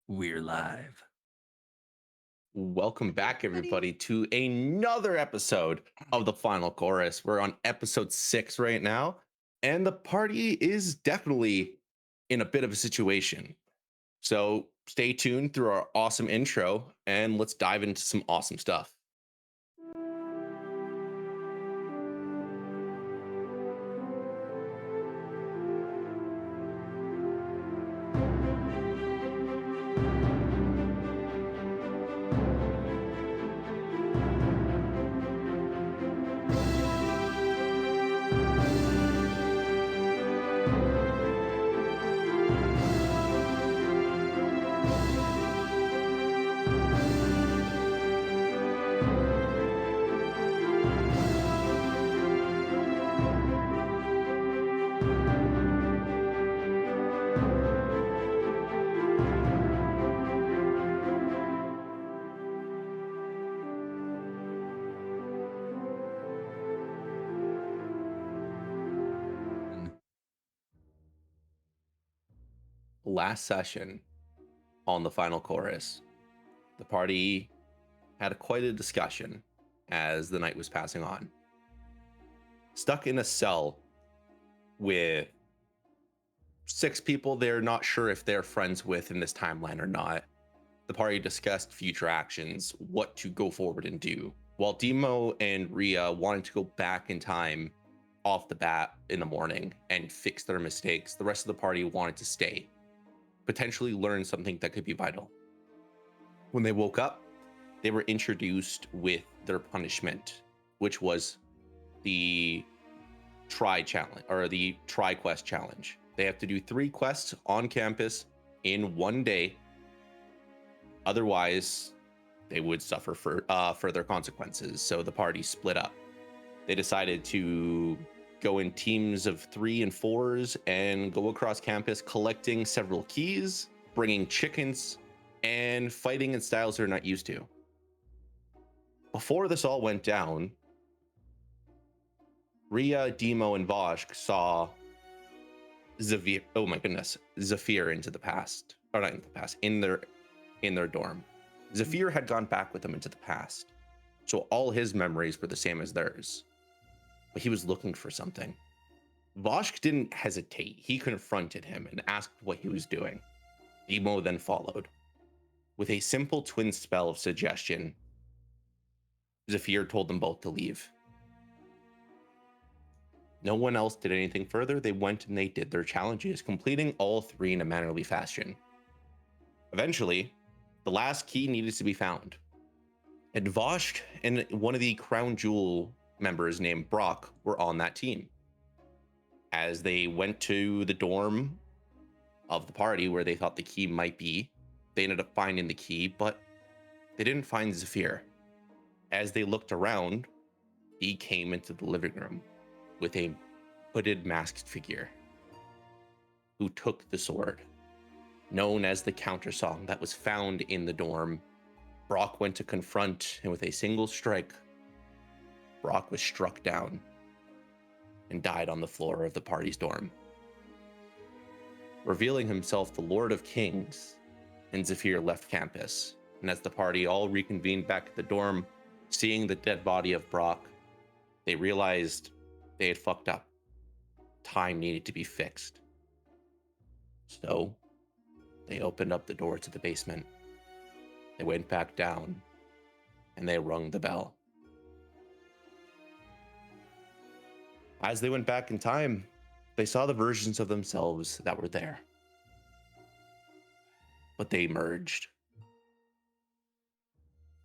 We're live. Welcome back, everybody, to another episode of the Final Chorus. We're on episode 6 right now, and the party is definitely in a bit of a situation. So stay tuned through our awesome intro, and let's dive into some awesome stuff. Last session on the Final Chorus, the party had quite a discussion as the night was passing on. Stuck in a cell with 6 people they're not sure if they're friends with in this timeline or not. The party discussed future actions, what to go forward and do. While Demo and Rhea wanted to go back in time off the bat in the morning and fix their mistakes, the rest of the party wanted to stay, potentially learn something that could be vital. When they woke up, they were introduced with their punishment, which was the try challenge or the try quest challenge. They have to do 3 quests on campus in one day. Otherwise, they would suffer for further consequences. So the party split up. They decided to go in teams of 3 and 4s and go across campus collecting several keys, bringing chickens, and fighting in styles they're not used to. Before this all went down, Rhea, Demo, and Voshk saw Zephyr. Oh my goodness, Zephyr into the past, or not in the past, in their dorm. Zephyr had gone back with them into the past, so all his memories were the same as theirs. But he was looking for something. Voshk didn't hesitate. He confronted him and asked what he was doing. Demo then followed. With a simple twin spell of suggestion, Zephyr told them both to leave. No one else did anything further. They went and they did their challenges, completing all 3 in a mannerly fashion. Eventually, the last key needed to be found. And Voshk and one of the Crown Jewel members named Brock were on that team. As they went to the dorm of the party where they thought the key might be, they ended up finding the key, but they didn't find Zephyr. As they looked around, he came into the living room with a hooded masked figure who took the sword, known as the countersong that was found in the dorm. Brock went to confront, and with a single strike, Brock was struck down and died on the floor of the party's dorm. Revealing himself the Lord of Kings, and Zephyr left campus. And as the party all reconvened back at the dorm, seeing the dead body of Brock, they realized they had fucked up. Time needed to be fixed. So they opened up the door to the basement. They went back down and they rung the bell. As they went back in time, they saw the versions of themselves that were there. But they emerged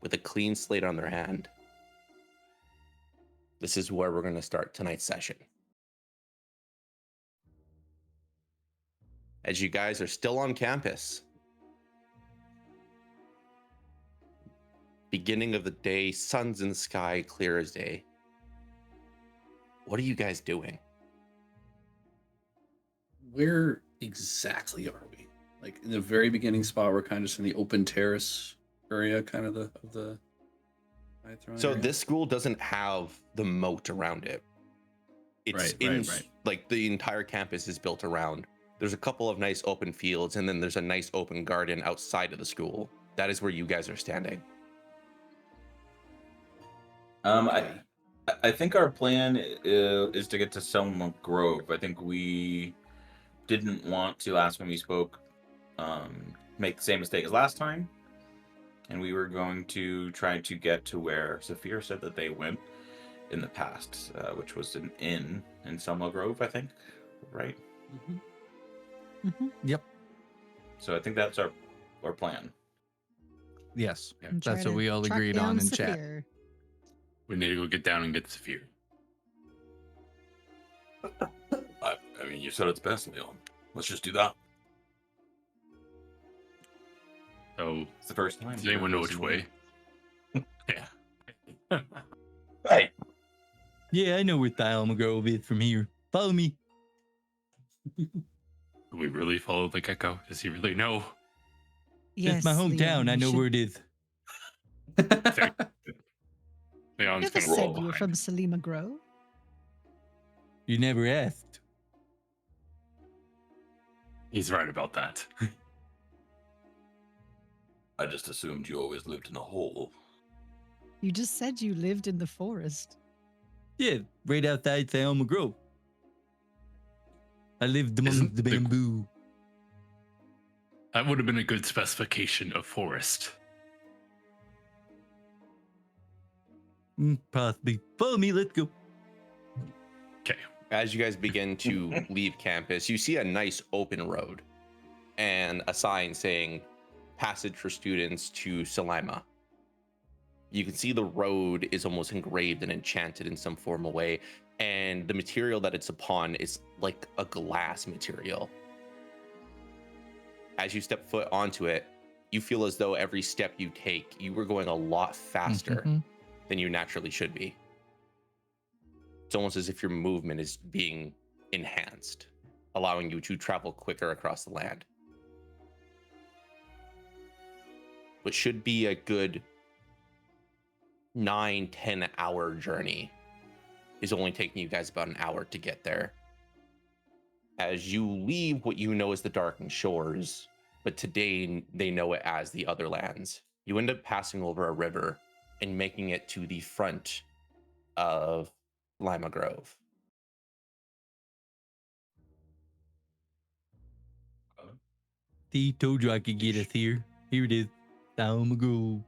with a clean slate on their hand. This is where we're going to start tonight's session. As you guys are still on campus, beginning of the day, sun's in the sky, clear as day. What are you guys doing? Where exactly are we? Like in the very beginning spot, we're kind of just in the open terrace area, kind of the. So area? this school doesn't have the moat around it. It's Right. like the entire campus is built around There's a couple of nice open fields, and then there's a nice open garden outside of the school. That is where you guys are standing. Okay. I think our plan is to get to Selma Grove. I think we didn't want to, last when we spoke, make the same mistake as last time. And we were going to try to get to where Zephyr said that they went in the past, which was an inn in Selma Grove, I think. Right? Yep. So I think that's our plan. Yes. And try That's what to we all track agreed down on in chat. Zephyr. We need to go get down and get Zephyr. I mean, you said it's best, Leon. Let's just do that. So, It's the first time. does anyone know which way? Yeah. Hey, Yeah, I know where Thalma Grove is from here. Follow me. Do we really follow the gecko? Does he really know? Yes, It's my hometown. Leon, I you know should- where it is. Leon's Never gonna roll said you were behind. from Selima Grove. You never asked. He's right about that. I just assumed you always lived in a hole. You just said you lived in the forest. Yeah, right outside Thalma Grove. I lived among Isn't the the- bamboo. That would have been a good specification of forest. Possibly. Follow me. Let's go. Okay. As you guys begin to leave campus, you see a nice open road and a sign saying passage for students to Salima. You can see the road is almost engraved and enchanted in some formal way, and the material that it's upon is like a glass material. As you step foot onto it, you feel as though every step you take, you were going a lot faster Mhm. than you naturally should be. It's almost as if your movement is being enhanced, allowing you to travel quicker across the land. What should be a good 9-10 hour journey is only taking you guys about an hour to get there. As you leave what you know as the Darkened Shores, but today they know it as the Other Lands, you end up passing over a river and making it to the front of Lima Grove. See, told you I could get us here. Here it is. Thalma Grove.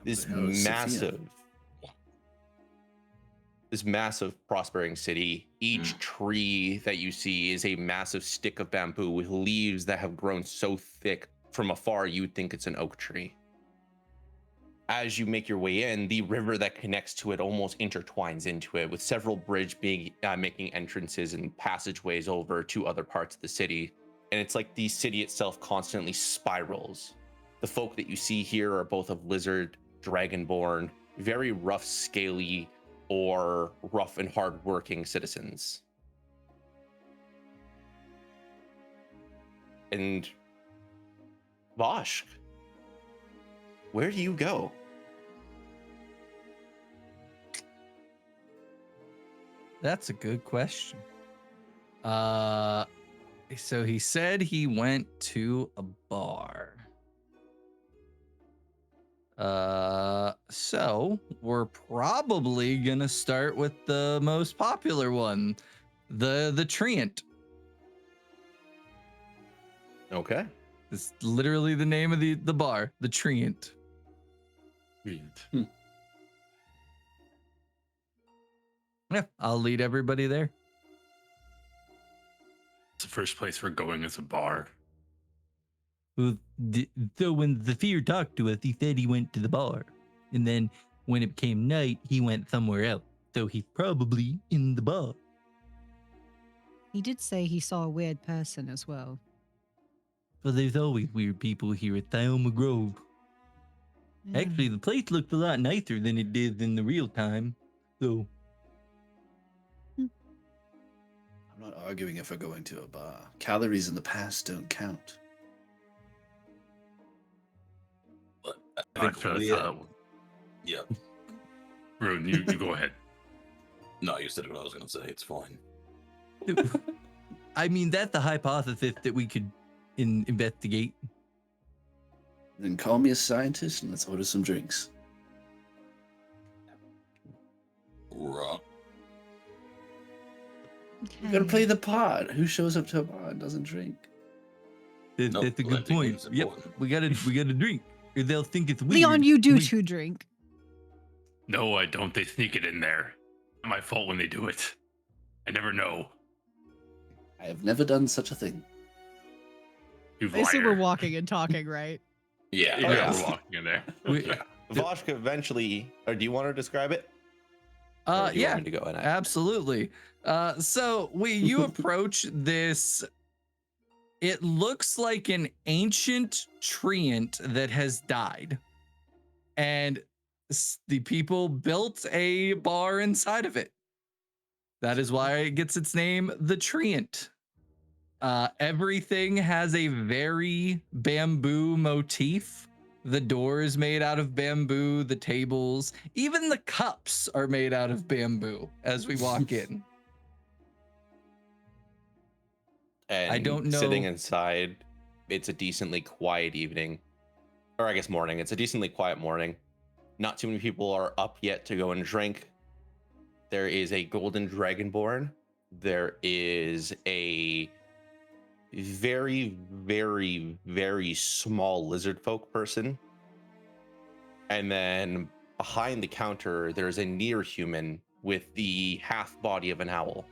This But how is Sophia? massive prospering city. Each tree that you see is a massive stick of bamboo with leaves that have grown so thick from afar you'd think it's an oak tree. As you make your way in, the river that connects to it almost intertwines into it, with several bridges making entrances and passageways over to other parts of the city. And it's like the city itself constantly spirals. The folk that you see here are both of lizard, dragonborn, very rough, scaly, or rough and hard-working citizens. And Voshk, where do you go? That's a good question. So he said he went to a bar. So we're probably gonna start with the most popular one, the Treant. Okay. It's literally the name of the bar, the Treant. Yeah, I'll lead everybody there. It's the first place we're going is a bar. So when Zephyr talked to us, he said he went to the bar, and then when it became night, he went somewhere else. So he's probably in the bar. He did say he saw a weird person as well. Well, there's always weird people here at Thalma Grove. Yeah. Actually, the place looked a lot nicer than it did in the real time. So I'm not arguing if we're going to a bar. Calories in the past don't count. I think feel Leah, that's yeah. Rune, you go ahead. No, you said what I was gonna say. It's fine. I mean, that's a hypothesis that we could investigate. Then call me a scientist and let's order some drinks. Right. We gotta Okay. play the pod. Who shows up to a bar and doesn't drink? No, That's a good blending point. is Yep, important. we gotta drink, or they'll think it's weird. Leon, you do We- too drink. No, I don't. They sneak it in there. Not my fault when they do it. I never know. I have never done such a thing. You I assume we're liar. walking and talking, right? Yeah. Yeah, Yeah. we're walking in there. We- Yeah. Voshka eventually, or do you want to describe it? Or do you yeah, want me to go ahead? absolutely. So you approach this. It looks like an ancient treant that has died, and the people built a bar inside of it. That is why it gets its name, the treant. Everything has a very bamboo motif. The door is made out of bamboo, the tables, even the cups are made out of bamboo as we walk in. And I don't know- Sitting inside, it's a decently quiet evening, or I guess morning. It's a decently quiet morning. Not too many people are up yet to go and drink. There is a golden dragonborn. There is a very, very, very small lizard folk person. And then behind the counter, there's a near human with the half body of an owl.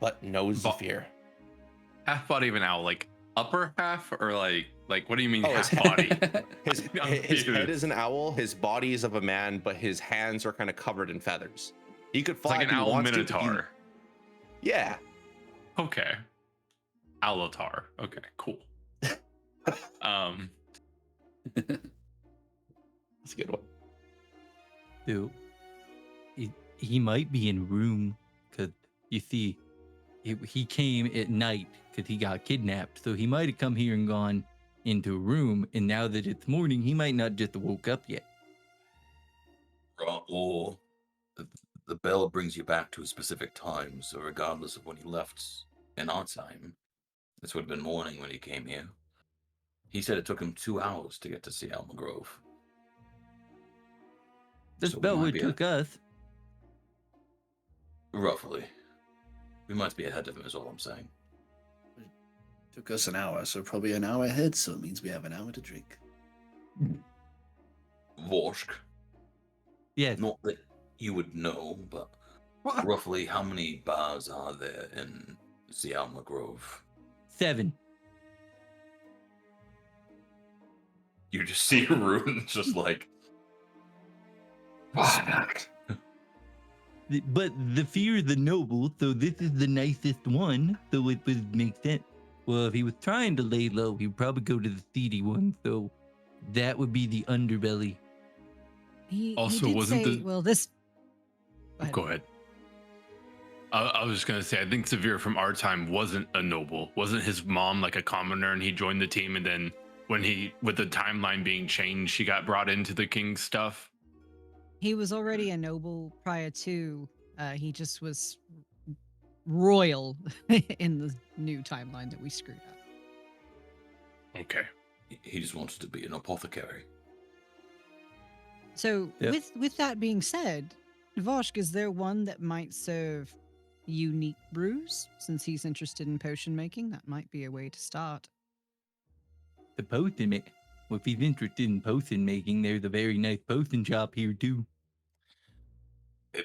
But no Zephyr. Half body of an owl, like upper half, or like what do you mean Oh, half his body? His I'm head confused. is an owl, his body is of a man, but his hands are kind of covered in feathers. He could It's fly like if an he owl wants to, but he- minotaur. Yeah. Okay. Owlotar. Okay, cool. Um, That's a good one. So he might be in room because you see, he came at night because he got kidnapped. So he might have come here and gone into a room. And now that it's morning, he might not just woke up yet. Or the bell brings you back to a specific time, so regardless of when he left in our time, this would have been morning when he came here. He said it took him 2 hours to get to see Alma Grove. That's So we about might what be it took us. Roughly. We must be ahead of him, is all I'm saying. Took us an hour, so probably an hour ahead, so it means we have an hour to drink. Vorsk, Yes. not that you would know, but roughly how many bars are there in the Alma Grove? 7. You just see Rune just like, fuck. But the fear is the noble, so this is the nicest one, so it would make sense. Well, if he was trying to lay low, he would probably go to the seedy one, so that would be the underbelly. He Also, did wasn't say, the- well, this. go ahead. I was just gonna say, I think Severe from our time wasn't a noble. Wasn't his mom like a commoner, and he joined the team, and then when he, with the timeline being changed, she got brought into the king's stuff. He was already a noble prior to. He just was royal in the new timeline that we screwed up. Okay. He just wanted to be an apothecary. So, Yep. with that being said, Voshk, is there one that might serve unique brews? Since he's interested in potion making, that might be a way to start. The potion well, if he's interested in potion making, there's a very nice potion shop here too. We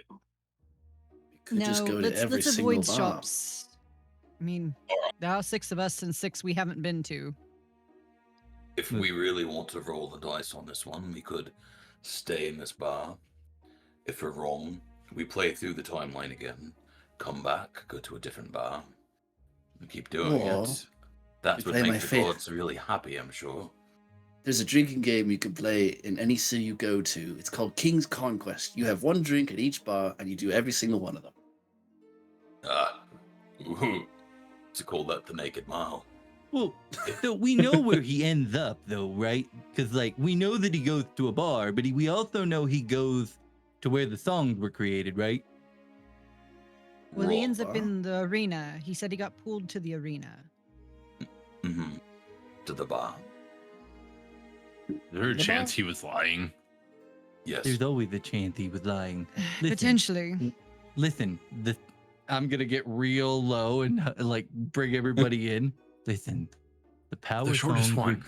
could just go to every let's single avoid bar. shops. I mean, there are 6 of us and 6 we haven't been to. If we really want to roll the dice on this one, we could stay in this bar. If we're wrong, we play through the timeline again, come back, go to a different bar, and keep doing Or it. That's we what play makes my the fa- gods really happy, I'm sure. There's a drinking game you can play in any city you go to. It's called King's Conquest. You have one drink at each bar, and you do every single one of them. To call that the Naked Mile. Well, so we know where he ends up, though, right? Because, like, we know that he goes to a bar, but we also know he goes to where the songs were created, right? Well, he ends Bar? up in the arena. He said he got pulled to the arena. Mm-hmm. To the bar. Is there a The chance bar? he was lying? Yes. There's always a chance he was lying. Listen, Potentially. listen, I'm gonna get real low and like bring everybody in. Listen, the power The shortest songs one.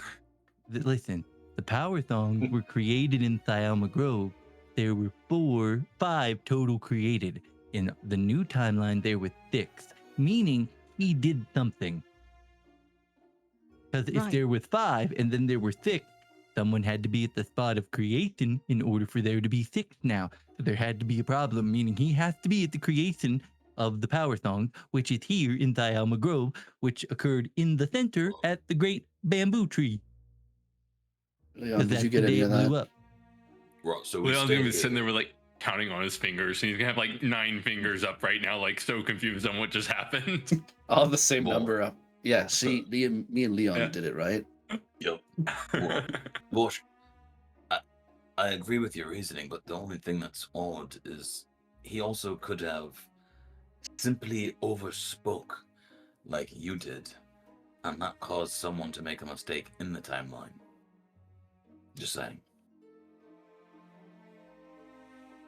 listen, the power songs were created in Thyalma Grove. There were 5 total created. In the new timeline, there were 6, meaning he did something. Because if Right. there was 5 and then there were 6, someone had to be at the spot of creation in order for there to be 6 now. So there had to be a problem, meaning he has to be at the creation of the power song, which is here in Thyalma Grove, which occurred in the center at the great bamboo tree. Leon, did That's you the get any day of it blew that? up. Right, so we Leon's stay gonna be sitting here. there with like counting on his fingers, and he's gonna have like 9 fingers up right now, like so confused on what just happened. I'll have the same Well, number up. Yeah, see, me and Leon Yeah. did it, right? Yep. Well, Bosch, I agree with your reasoning, but the only thing that's odd is he also could have simply overspoke like you did and that caused someone to make a mistake in the timeline. Just saying.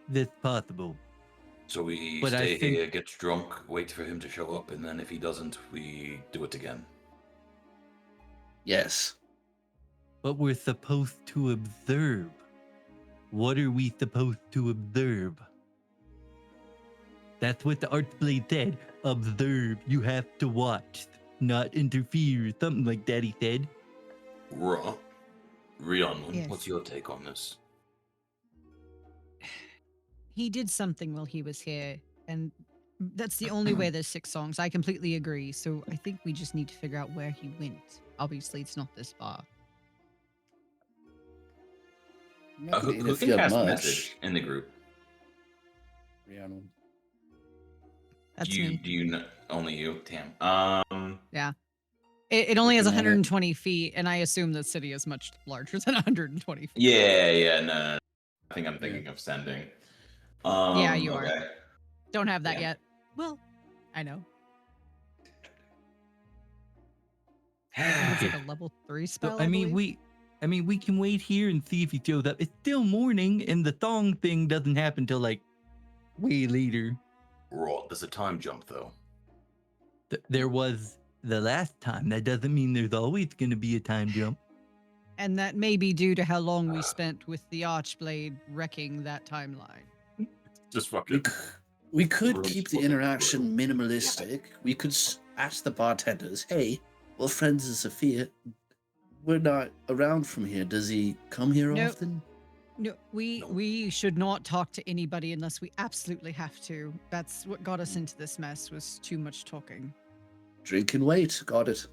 That's possible. So we But I stay think- here, get drunk, wait for him to show up, and then if he doesn't, we do it again. Yes. But we're supposed to observe. What are we supposed to observe? That's what the Archblade said. Observe. You have to watch, not interfere. Something like that he said. Rion, Yes. what's your take on this? He did something while he was here, and that's the only way there's 6 songs. I completely agree. So I think we just need to figure out where he went. Obviously, it's not this bar. I'm not gonna Who interfere can cast much. message in the group? Rihanna. That's do you me. do you know only you, Tam? It only has Looking at it. 120 feet, and I assume the city is much larger than 120 feet. Yeah, no. I think I'm thinking of sending. Yeah, you are. okay. Don't have that Yeah. yet. Well, I know. It's like a level 3 spell. So, I mean, believe. we can wait here and see if he shows up. It's still morning, and the thong thing doesn't happen till like way later. Right, there's a time jump though. There was the last time. That doesn't mean there's always going to be a time jump. And that may be due to how long we spent with the Archblade wrecking that timeline. Just We, fucking. c- we could Gross keep the fucking interaction minimalistic. We could ask the bartenders, hey, we're friends of Zephyr. We're not around from here. Does he come here Nope. often? No, we should not talk to anybody unless we absolutely have to. That's what got us into this mess, was too much talking. Drink and wait. Got it.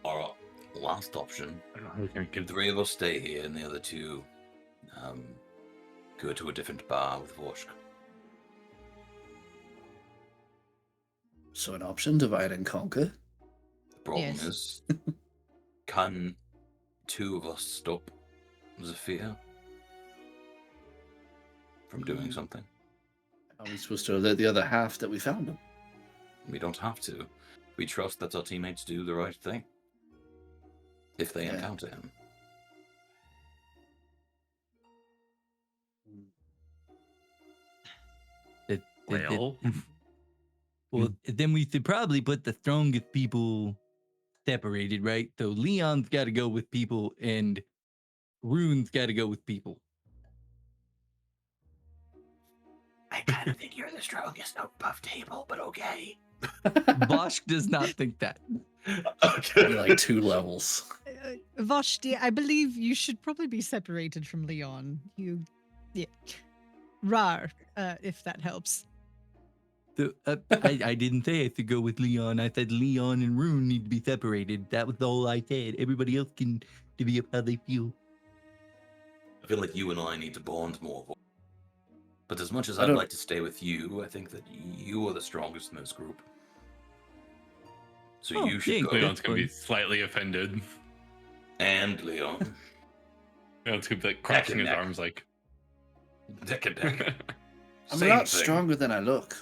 Alright, last option. I don't know how we can The 3 of us stay here and the other 2 go to a different bar with Voshk. So an option, divide and conquer. The problem Yes. is, can 2 of us stop Zephyr from doing something? How are we supposed to let the other half that we found him? We don't have to. We trust that our teammates do the right thing. If they Yeah. encounter him. Well, Well, then we should probably put the strongest people separated, right? So Leon's got to go with people, and Rune's got to go with people. I kind of think you're the strongest above table, but okay. Bosch does not think that. Be like 2 levels. Vashti, I believe you should probably be separated from Leon. Yeah. Rar, if that helps. So, I didn't say I had to go with Leon. I said Leon and Rune need to be separated. That was all I said. Everybody else can divvy up how they feel. I feel like you and I need to bond more. But as much as I I'd don't- like to stay with you, I think that you are the strongest in this group. So Oh, you should dang, go. Leon's gonna be slightly offended. And Leon. Leon's gonna be like Neck crossing and his neck. arms like. Neck and neck. I'm Same a lot thing. stronger than I look.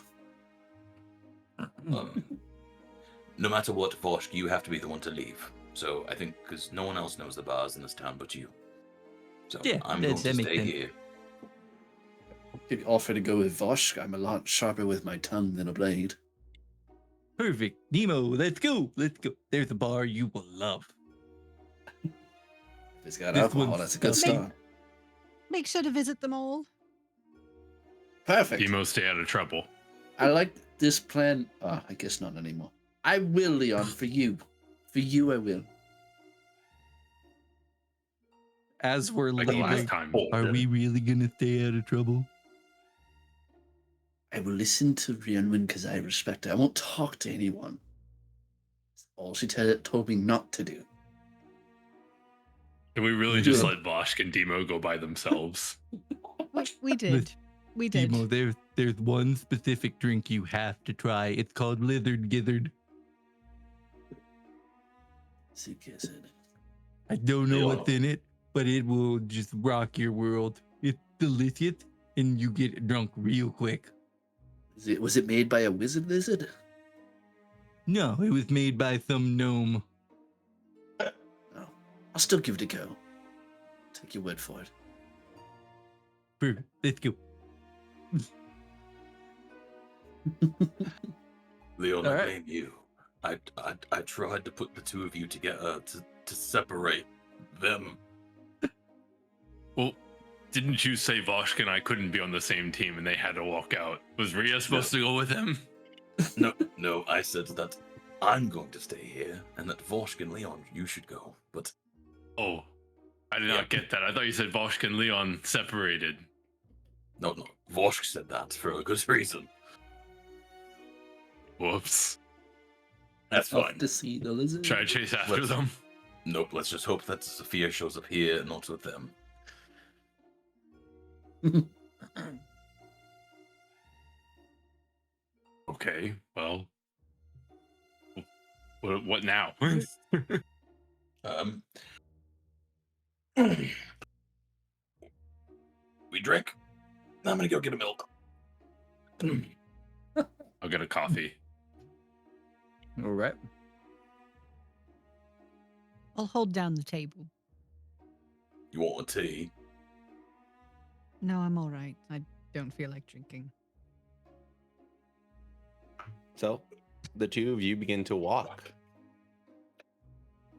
No matter what, Voshk, you have to be the one to leave. So I think because no one else knows the bars in this town but you. So Yeah, I'm that- going to that makes stay sense. here. If you offer to go with Voshk, I'm a lot sharper with my tongue than a blade. Perfect. Nemo, let's go. Let's go. There's a bar you will love. If it's got This alcohol, one's that's a good stuffy. start. Make sure to visit them all. Perfect. Demo, stay out of trouble. I like this plan. Oh, I guess not anymore. I will, Leon, for you. For you, I will. As we're Like the last leaving, time. Are we really gonna stay out of trouble? I will listen to Rhiannon because I respect her. I won't talk to anyone. That's all she told me not to do. Can we really You just do. let Voshk and Demo go by themselves? We did. We did. Nemo, there's one specific drink you have to try. It's called Lizard Gizzard. I don't know what's in it, but it will just rock your world. It's delicious, and you get drunk real quick. Was it made by a wizard lizard? No, it was made by some gnome. No. I'll still give it a go. Take your word for it. Perfect. Let's go. Leon, All I right. blame you. I tried to put the two of you together to separate them. Well, didn't you say Voshk and I couldn't be on the same team and they had to walk out? Was Rhea supposed to go with him? No, I said that I'm going to stay here and that Voshk and Leon, you should go. But Oh, I did not get that. I thought you said Voshk and Leon separated. no, Voshk said that for a good reason. Whoops. That's Off fine. to see the lizard. Try to chase after Let's- them. Nope, let's just hope that Zephyr shows up here and not with them. Okay, well. What now? Um, we drink. I'm gonna go get a milk. I'll get a coffee. all right. I'll hold down the table. You want a tea? No, I'm all right. I don't feel like drinking. So the two of you begin to walk.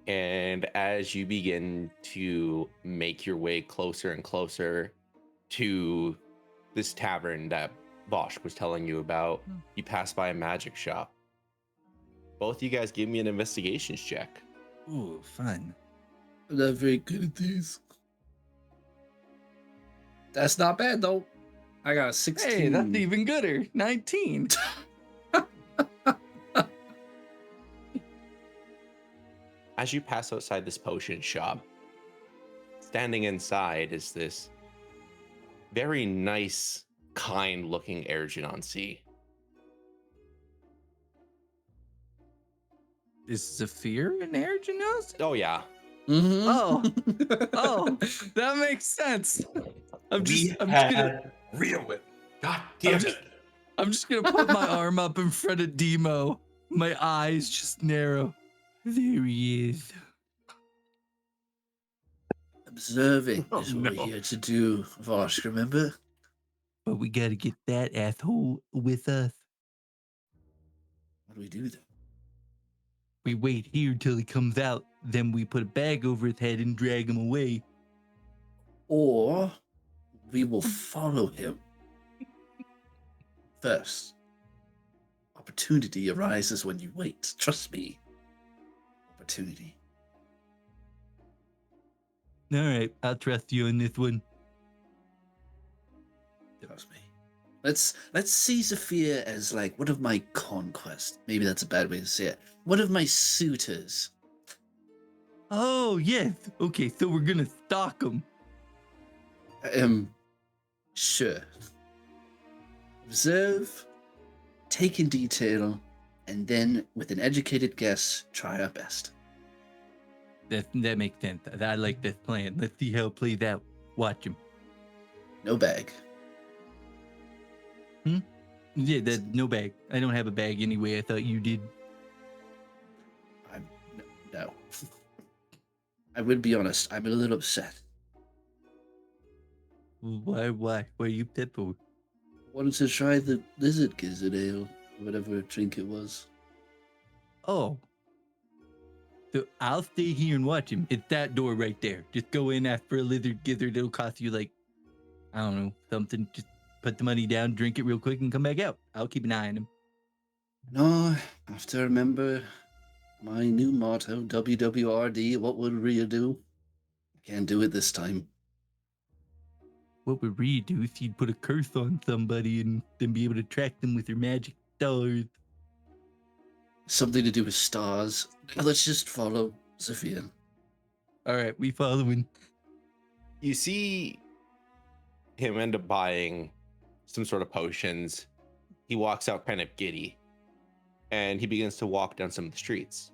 And as you begin to make your way closer and closer to this tavern that Voshk was telling you about, you pass by a magic shop. Both you guys give me an investigations check. Ooh, fun. I'm not very good at these. That's not bad though. I got a 16. Hey, that's even gooder. 19. As you pass outside this potion shop, standing inside is this very nice, kind-looking Ergenoncy. Is Zephyr an Ergenos? Oh yeah, Mhm. Oh, that makes sense. I'm just real with. God damn it. I'm just gonna put my arm up in front of Demo. My eyes just narrow. There he is. Observing Oh, is what no. we're here to do, Vosh, remember? But we gotta get that asshole with us. What do we do then? We wait here till he comes out, then we put a bag over his head and drag him away. Or we will follow him. First, opportunity arises when you wait. Trust me. Opportunity. All right, I'll trust you on this one. Trust me. Let's see Zephyr as like one of my conquests. Maybe that's a bad way to say it. One of my suitors. Oh, yes. Okay, so we're gonna stalk him. Sure. Observe, take in detail, and then, with an educated guess, try our best. That makes sense. I like this plan. Let's see how it plays out. Watch him. No bag. Yeah, no bag. I don't have a bag anyway. I thought you did. No. I will be honest, I'm a little upset. Why? Why are you upset for? Wanted to try the lizard gizzard ale, whatever drink it was. Oh. So I'll stay here and watch him. It's that door right there. Just go in, ask for a lizard gizzard. It'll cost you like, I don't know, something. Just put the money down, drink it real quick, and come back out. I'll keep an eye on him. No, I have to remember my new motto, WWRD, what would Rhea do? Can't do it this time. What would Rhea do if she'd put a curse on somebody and then be able to track them with her magic stars? Something to do with stars. Let's just follow Zephyr. All right, we following. You see him end up buying some sort of potions. He walks out kind of giddy, and he begins to walk down some of the streets.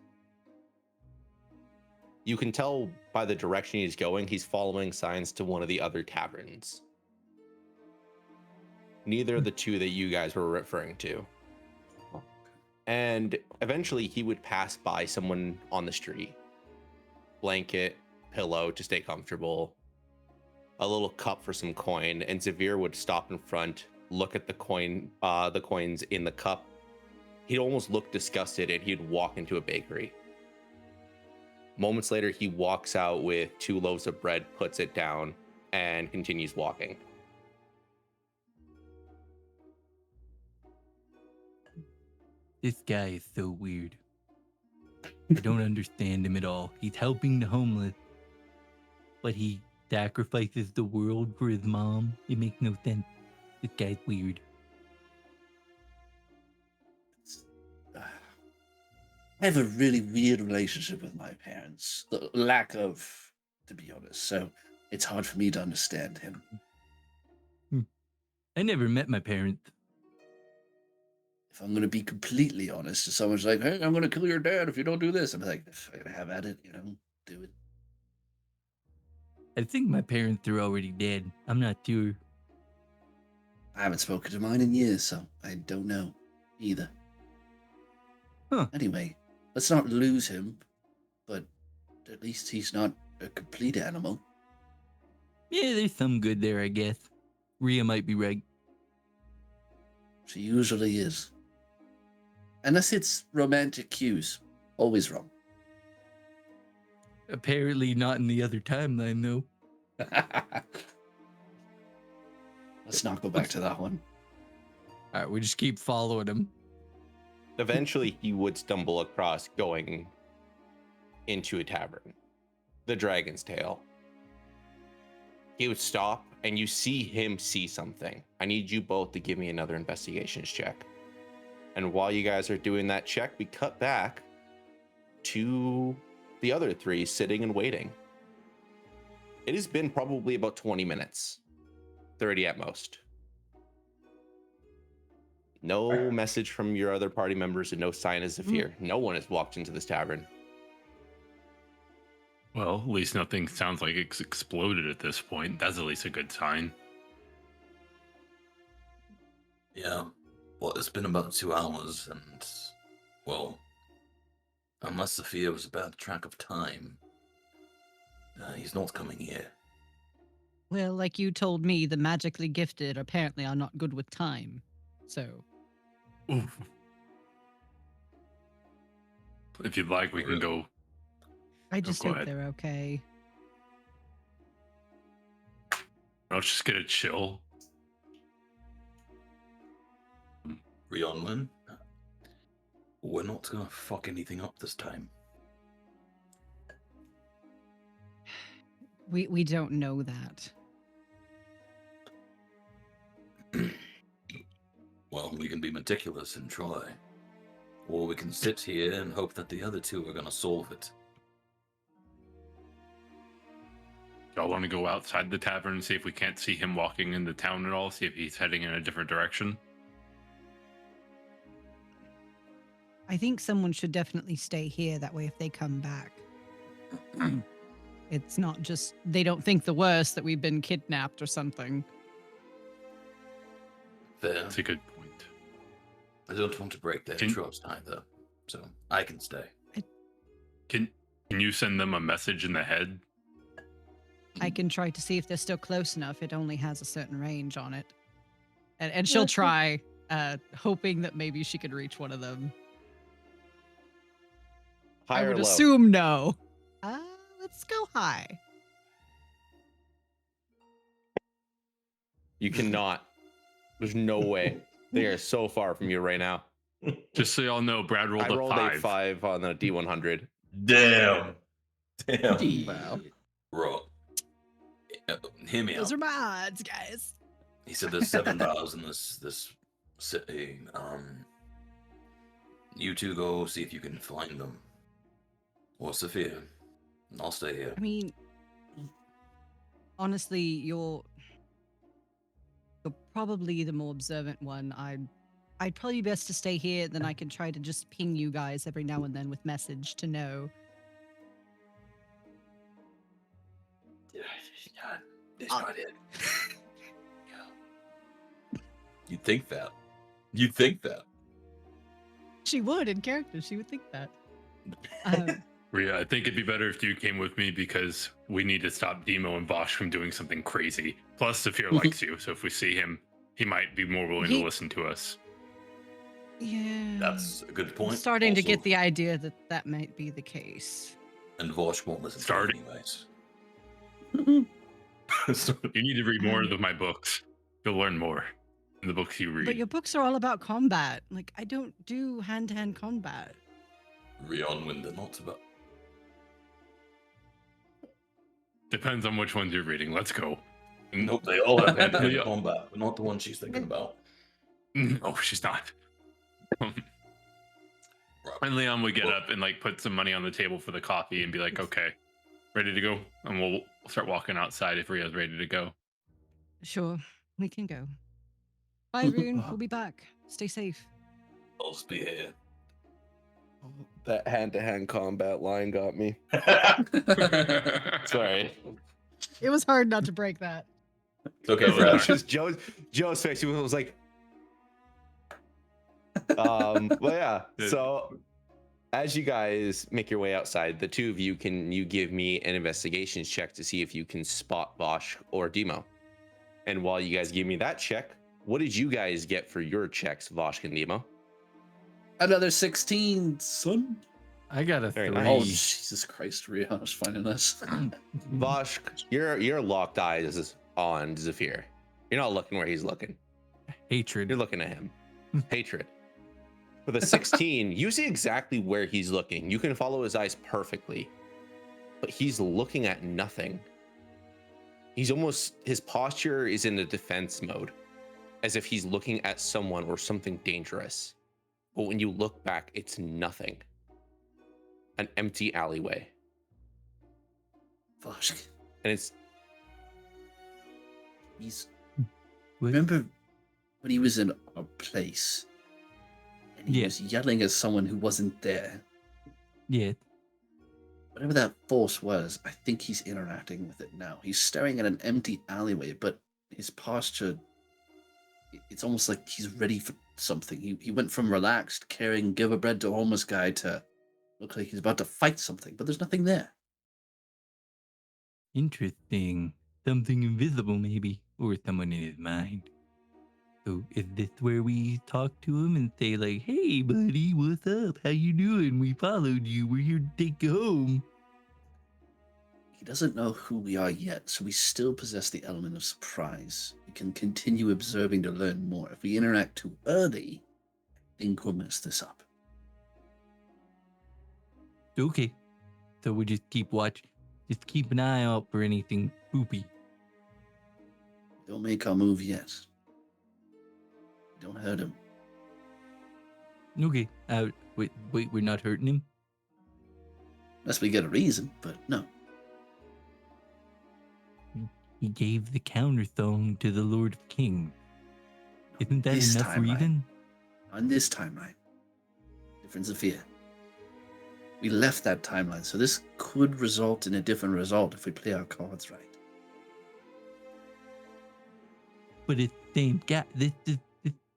You can tell by the direction he's going, he's following signs to one of the other taverns. Neither of the two that you guys were referring to. And eventually he would pass by someone on the street. Blanket, pillow to stay comfortable, a little cup for some coin, and Zephyr would stop in front, look at the coins in the cup. He'd almost look disgusted and he'd walk into a bakery. Moments later, he walks out with 2 loaves of bread, puts it down, and continues walking. This guy is so weird. I don't understand him at all. He's helping the homeless, but he sacrifices the world for his mom. It makes no sense. This guy's weird. I have a really weird relationship with my parents. The lack of, to be honest. So it's hard for me to understand him. I never met my parents. If I'm going to be completely honest, if someone's like, hey, I'm going to kill your dad if you don't do this, I'm like, have at it, do it. I think my parents are already dead. I'm not sure. I haven't spoken to mine in years, so I don't know either. Huh. Anyway, let's not lose him, but at least he's not a complete animal. Yeah, there's some good there, I guess. Rhea might be right. She usually is. Unless it's romantic cues. Always wrong. Apparently not in the other timeline, though. Let's not go back to that one. All right, we just keep following him. Eventually, he would stumble across going into a tavern, the Dragon's Tail. He would stop, and you see him see something. I need you both to give me another investigations check. And while you guys are doing that check, we cut back to the other 3 sitting and waiting. It has been probably about 20 minutes, 30 at most. No message from your other party members and no sign of Zephyr. No one has walked into this tavern. Well, at least nothing sounds like it's exploded at this point. That's at least a good sign. Yeah. Well, it's been about 2 hours, and, well, unless Sophia was a bad track of time, he's not coming here. Well, like you told me, the magically gifted apparently are not good with time. So, Oof. If you'd like, we can go. I just go hope ahead. they're okay. Let's just get a chill. Rionlin, we're not gonna fuck anything up this time. We don't know that. Well, we can be meticulous and try. Or we can sit here and hope that the other 2 are gonna solve it. Y'all want to go outside the tavern and see if we can't see him walking into town at all? See if he's heading in a different direction? I think someone should definitely stay here. That way, if they come back, it's not just they don't think the worst that we've been kidnapped or something. Fair. That's a good point. I don't want to break their trust either, so I can stay. Can you send them a message in the head? I can try to see if they're still close enough. It only has a certain range on it. And she'll try, hoping that maybe she could reach one of them. High I or would low? assume no. Let's go high. You cannot. There's no way. They are so far from you right now. Just so y'all know, Brad rolled I rolled a a 5 on the D100. Damn. Wow. Right. Hear me out. Those are my odds, guys. He said there's 7 bars in this city. You two go see if you can find them. Or Zephyr. And I'll stay here. I mean, honestly, you're probably the more observant one. I'd probably be best to stay here. Then I can try to just ping you guys every now and then with message to know. Yeah, that's not it. You'd think that. You'd think that. She would in character. She would think that. Rhea, I think it'd be better if you came with me because we need to stop Demo and Vosh from doing something crazy. Plus, Zephyr likes you, so if we see him, he might be more willing to listen to us. Yeah. That's a good point. I'm starting to Also, get the idea that that might be the case. And Vosh won't listen Starting. to it You need to read more of my books. You'll learn more in the books you read. But your books are all about combat. Like, I don't do hand-to-hand combat. Rion when they're not about. Depends on which ones you're reading. Let's go. Nope, they all have hand-to-hand Yeah. combat, but not the one she's thinking about. No, she's not. And Leon would get up and like put some money on the table for the coffee and be like, okay, ready to go? And we'll start walking outside if Rhea's ready to go. Sure, we can go. Bye, Rune. We'll be back. Stay safe. I'll just be here. That hand-to-hand combat line got me. Sorry. It was hard not to break that. It's okay, No, Brad. it's Just Joe's face. He was like, well, yeah. So, as you guys make your way outside, the two of you give me an investigations check to see if you can spot Vosh or Demo. And while you guys give me that check, what did you guys get for your checks, Vosh and Demo? Another 16, son. I got a Very 3. nice. Oh, Jesus Christ, Rhea, I was finding this. Vosh, you're locked eyes on Zephyr. You're not looking where he's looking. Hatred. You're looking at him. Hatred. With a 16, you see exactly where he's looking. You can follow his eyes perfectly. But he's looking at nothing. His posture is in a defense mode, as if he's looking at someone or something dangerous. But when you look back, it's nothing. An empty alleyway. Vosh, And it's he's. What? Remember when he was in our place? And he Yeah. was yelling at someone who wasn't there. Yeah. Whatever that force was, I think he's interacting with it now. He's staring at an empty alleyway, but his posture, it's almost like he's ready for something. He went from relaxed, caring, give a bread to a homeless guy to look like he's about to fight something, but there's nothing there. Interesting. Something invisible, maybe, or someone in his mind. So, is this where we talk to him and say, like, "Hey, buddy, what's up? How you doing? We followed you. We're here to take you home." He doesn't know who we are yet, so we still possess the element of surprise. We can continue observing to learn more. If we interact too early, I think we'll mess this up. Okay. So we just keep watch. Just keep an eye out for anything spoopy. Don't make our move yet. Don't hurt him. Okay. Wait, we're not hurting him. Unless we get a reason, but no. He gave the counter thong to the Lord of Kings. Isn't that This enough time, right? reason? On this timeline. Different Zephyr. We left that timeline, so this could result in a different result if we play our cards right. But it's the same guy. This is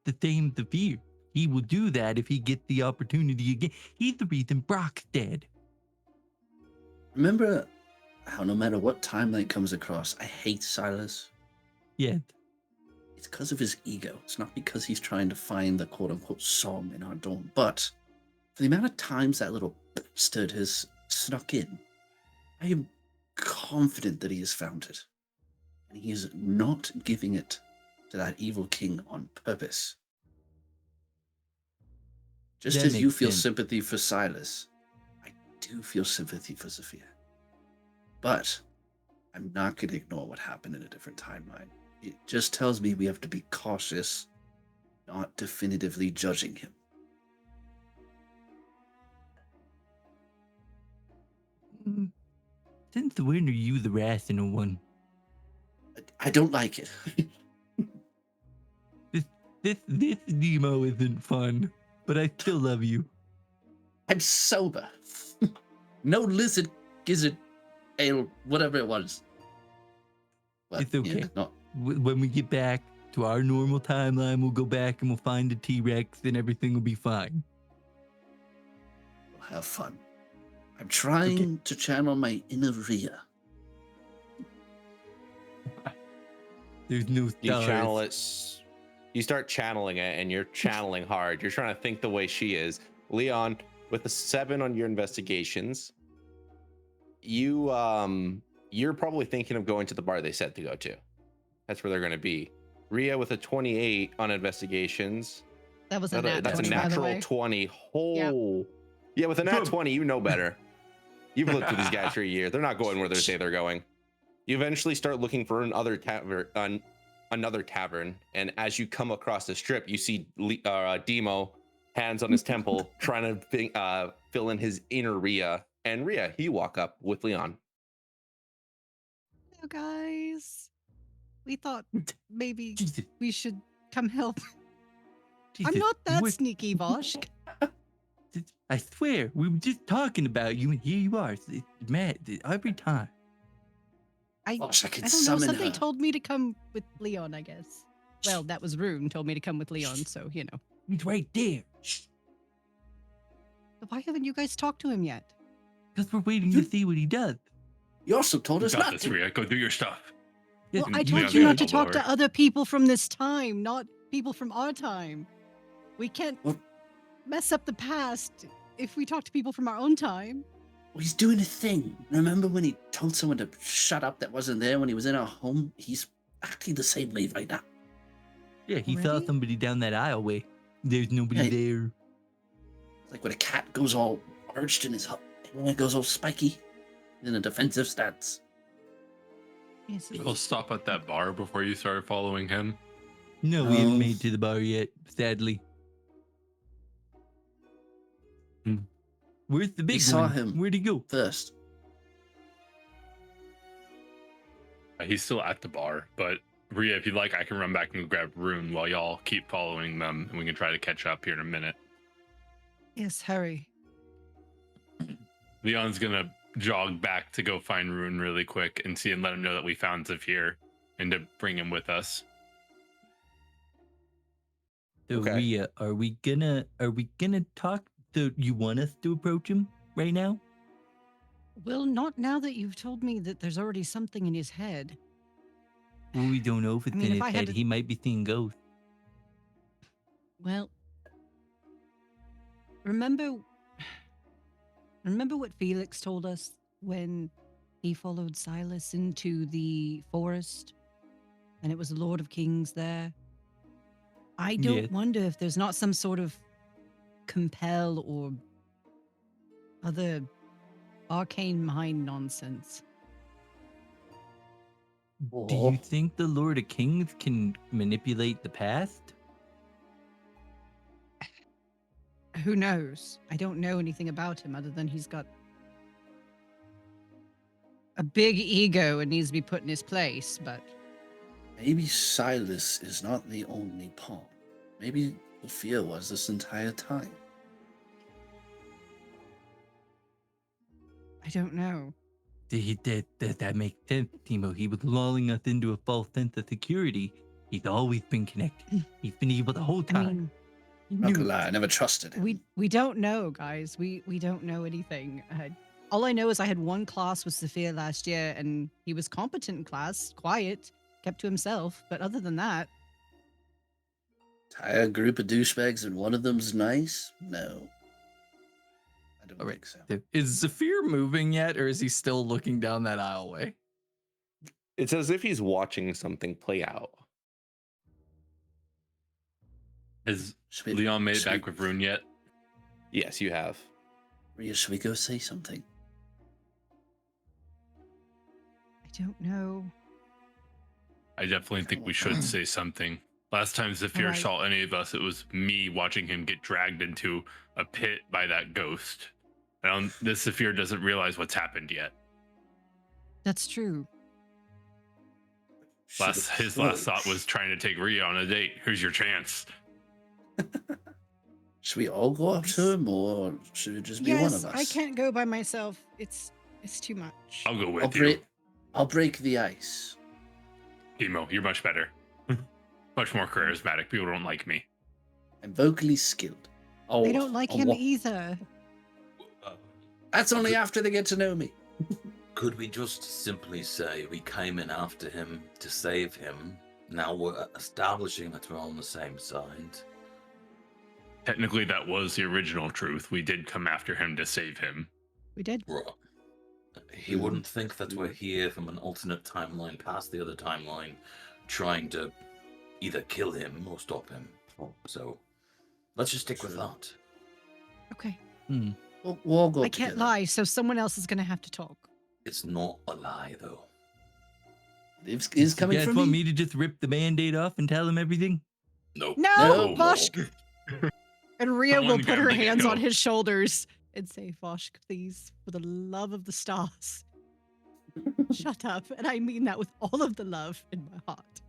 the same Zephyr. He will do that if he gets the opportunity again. He's the reason Brock's dead. Remember how no matter what timeline comes across, I hate Silas? Yes. It's because of his ego. It's not because he's trying to find the quote-unquote song in our dorm, but for the amount of times that little bastard has snuck in, I am confident that he has found it. And he is not giving it to that evil king on purpose. Just That as you makes feel sense. sympathy for Silas, I do feel sympathy for Zephyr. But I'm not going to ignore what happened in a different timeline. It just tells me we have to be cautious, not definitively judging him. Since when are you the rational one? I don't like it. This demo isn't fun, but I still love you. I'm sober. No lizard, gizzard, ale, whatever it was. But, It's okay. Yeah, not, When we get back to our normal timeline, we'll go back and we'll find the T-Rex and everything will be fine. we'll have fun. I'm trying to channel my inner Rhea. There's no You stars. channel it. You start channeling it, and you're channeling hard. You're trying to think the way she is. Leon, with a 7 on your investigations, you're probably thinking of going to the bar they said to go to. That's where they're going to be. Rhea with a 28 on investigations. That was a That's a natural, by the natural way. 20. Yeah, with a nat Boom. 20, you know better. You've looked for these guys for a year. They're not going where they say they're going. You eventually start looking for another tavern, and as you come across the strip, you see Demo, hands on his temple, trying to fill in his inner Rhea. And Rhea, you walk up with Leon. Hello, guys. We thought maybe Jesus, we should come help. Jesus, I'm not that we're- sneaky, Vosh. I swear, we were just talking about you, and here you are. It's mad every time. Gosh, I can I don't know. summon Something her. told me to come with Leon, I guess. Well, that was Rune told me to come with Leon, so you know. He's right there. But why haven't you guys talked to him yet? Because we're waiting to see what he does. You also told You us got not this, to. Rhea. Go do your stuff. Yes, Well, I and told Leon's you gonna not to elbow talk her. to other people from this time, not people from our time. We can't Well- mess up the past if we talk to people from our own time. Well, he's doing a thing. Remember when he told someone to shut up that wasn't there when he was in our home? He's acting the same way right now. Yeah, he saw Already? somebody down that aisleway. There's nobody Hey. there. It's like when a cat goes all arched in his hut, and when it goes all spiky in a defensive stance. Yes, We'll stop at that bar before you start following him. No, we haven't Oh. made it to the bar yet, sadly. Hmm. Where's the big saw one? him. Where'd he go? First, He's still at the bar, but Rhea, if you'd like, I can run back and grab Rune while y'all keep following them, and we can try to catch up here in a minute. yes, hurry. Leon's gonna jog back to go find Rune really quick and see and let him know that we found Zephyr and to bring him with us. So Okay. Rhea, are we gonna talk? So you want us to approach him right now? Well, not now that you've told me that there's already something in his head. Well, we don't know if it's I mean, in if his I had head. to- He might be seeing ghosts. Well, remember what Felix told us when he followed Silas into the forest and it was the Lord of Kings there? I don't Yes. wonder if there's not some sort of compel or other arcane mind nonsense. Do you think the Lord of Kings can manipulate the past? Who knows? I don't know anything about him other than he's got a big ego and needs to be put in his place, but maybe Silas is not the only pawn. Maybe Sophia was this entire time. I don't know. That makes sense, Timo. He was lulling us into a false sense of security. He's always been connected. He's been evil the whole I time. mean, You Not knew gonna it. lie, I never trusted him. we don't know, guys. We don't know anything. All I know is I had one class with Zephyr last year, and he was competent in class, quiet, kept to himself. But other than that, Entire group of douchebags and one of them's nice? No. I don't All right. think so. Is Zephyr moving yet, or is he still looking down that aisleway? It's as if he's watching something play out. Has Should we- Leon made it should back we- with Rune yet? Yes, you have. Rhea, should we go say something? I don't know. I definitely think we should say something. Last time Zephyr Alright. saw any of us, it was me watching him get dragged into a pit by that ghost. And this Zephyr doesn't realize what's happened yet. That's true. His last thought was trying to take Rhea on a date. Here's your chance. Should we all go up to him, or should it just be one Yes, of us? I can't go by myself. It's too much. I'll go with I'll you. break the ice. Emo, you're much better. Much more charismatic. People don't like me. I'm vocally skilled. Oh, They don't like him either. That's only after they get to know me. Could we just simply say we came in after him to save him? Now we're establishing that we're on the same side. Technically, that was the original truth. We did come after him to save him. We did. Right. He wouldn't think that we're here from an alternate timeline past the other timeline, trying to either kill him or stop him. So let's just stick with that. Okay. We'll all go I can't together. lie, so someone else is going to have to talk. It's not a lie, though. It's You coming guys from want me. me to just rip the band-aid off and tell him everything? Nope. No, No. Voshk! And Rhea will Someone put her grab the hands on kill. his shoulders and say, Voshk, please, for the love of the stars, shut up. And I mean that with all of the love in my heart.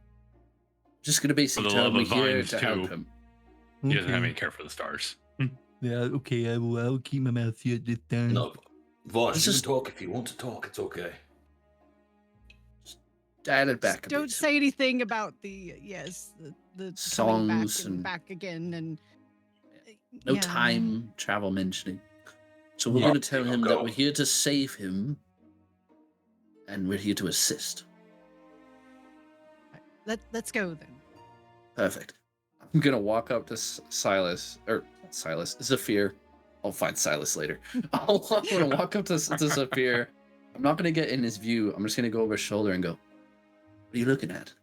Just gonna basically For the tell love him of we're here vines, to help too. him. He doesn't have Okay. any care for the stars. Yeah, okay, I'll keep my mouth shut this time. No. Vosh, Let's you just- can talk if you want to talk. It's okay. Dial it Just back a don't bit. say anything about the coming back Songs and and- back again and No yeah. time travel mentioning. So we're Yeah, gonna tell I'll him that go. we're here to save him, and we're here to assist. Let's go then. Perfect. I'm gonna walk up to Zephyr. I'll find Silas later. I'm gonna walk up to Zephyr. I'm not gonna get in his view. I'm just gonna go over his shoulder and go, "What are you looking at?"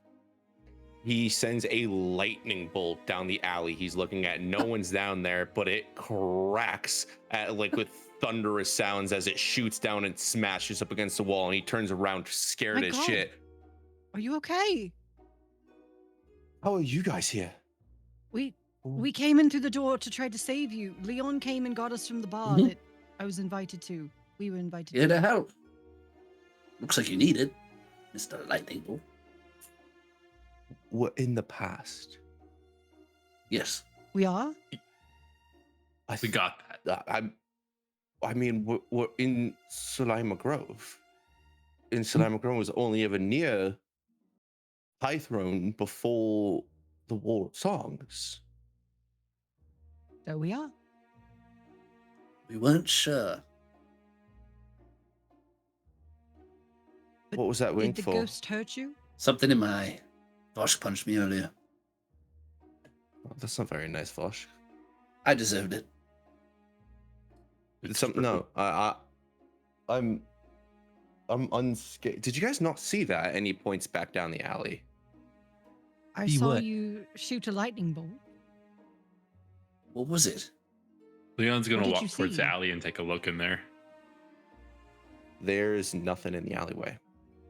He sends a lightning bolt down the alley he's looking at. No one's down there, but it cracks at with thunderous sounds as it shoots down and smashes up against the wall. And he turns around, scared My as God. shit. Are you okay? How are you guys here? We came in through the door to try to save you. Leon came and got us from the bar Mhm. that I was invited to. We were invited Here to. to help. Looks like you need it, Mr. Lightning Bolt. What in the past? Yes. We are? We got that. I mean, we're in Salima Grove. In Salima Grove was only ever near High Throne before the War of Songs. So we are. We weren't sure. But What was that wing Did the for? ghost hurt you? Something in my eye. Vosh punched me earlier. Oh, that's not very nice, Vosh. I deserved it. It's something. No, I'm unscared. Did you guys not see that at any points back down the alley? I See saw what? you shoot a lightning bolt. What was it? Leon's What gonna did walk you towards see? the alley and take a look in there. There's nothing in the alleyway,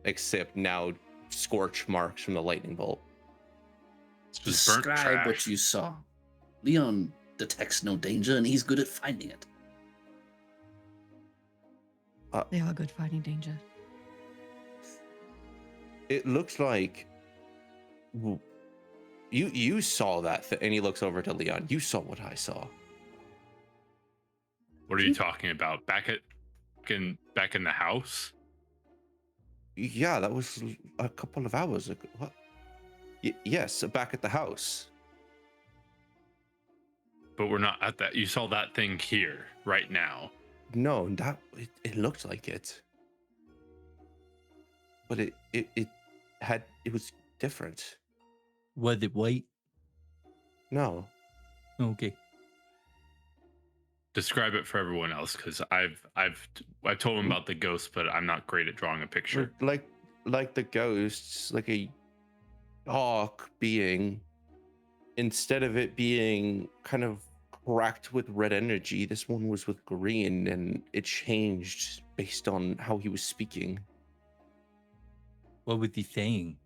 except now scorch marks from the lightning bolt. It's just burnt Describe trash. what you saw. Leon detects no danger, and he's good at finding it. They are good fighting danger. It looks like you saw that, and he looks over to Leon. You saw what I saw. What are you talking about? Back at back in the house? Yeah, that was a couple of hours ago. What? Yes, back at the house. But we're not at that. You saw that thing here right now. No, it looked like it. But it was different. Was it white? No. Okay. Describe it for everyone else, because I've told him about the ghost, but I'm not great at drawing a picture. Like the ghosts, like a dark being. Instead of it being kind of cracked with red energy, this one was with green, and it changed based on how he was speaking. What was he saying?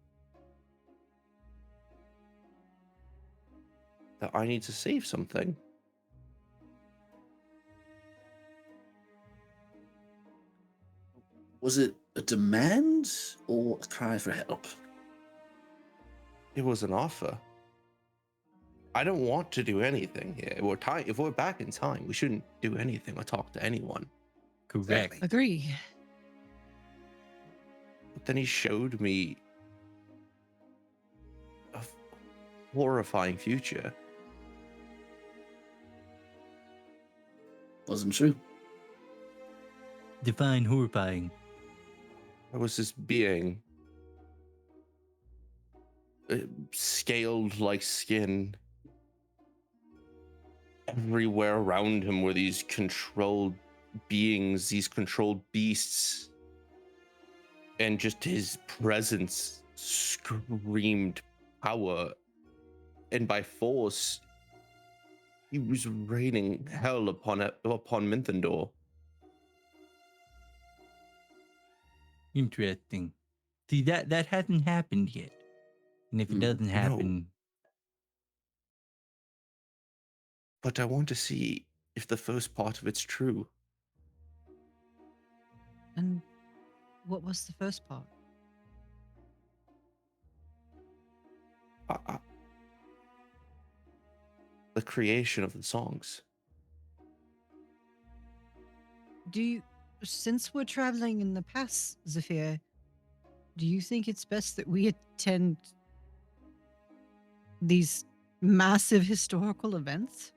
That I need to save something. Was it a demand or a cry for help? It was an offer. I don't want to do anything here. If we're back in time, we shouldn't do anything or talk to anyone. Correct. Exactly. Agree. But then he showed me a horrifying future. Wasn't true. Define horrifying. There was this being, scaled like skin. Everywhere around him were these controlled beings, these controlled beasts. And just his presence screamed power. And by force, he was raining hell upon Minthendor. Interesting. See, that hasn't happened yet. And if it doesn't No. happen, But I want to see if the first part of it's true. And what was the first part? The creation of the songs. Since we're traveling in the past, Zephyr, do you think it's best that we attend these massive historical events?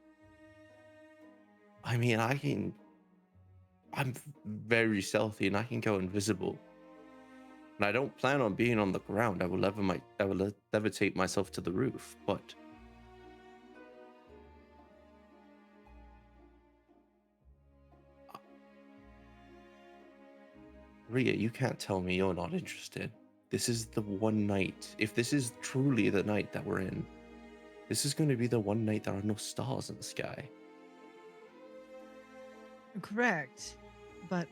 I mean, I'm very stealthy and I can go invisible. And I don't plan on being on the ground. I will levitate myself to the roof, but Ria, you can't tell me you're not interested. This is the one night. If this is truly the night that we're in, this is going to be the one night there are no stars in the sky. Correct. But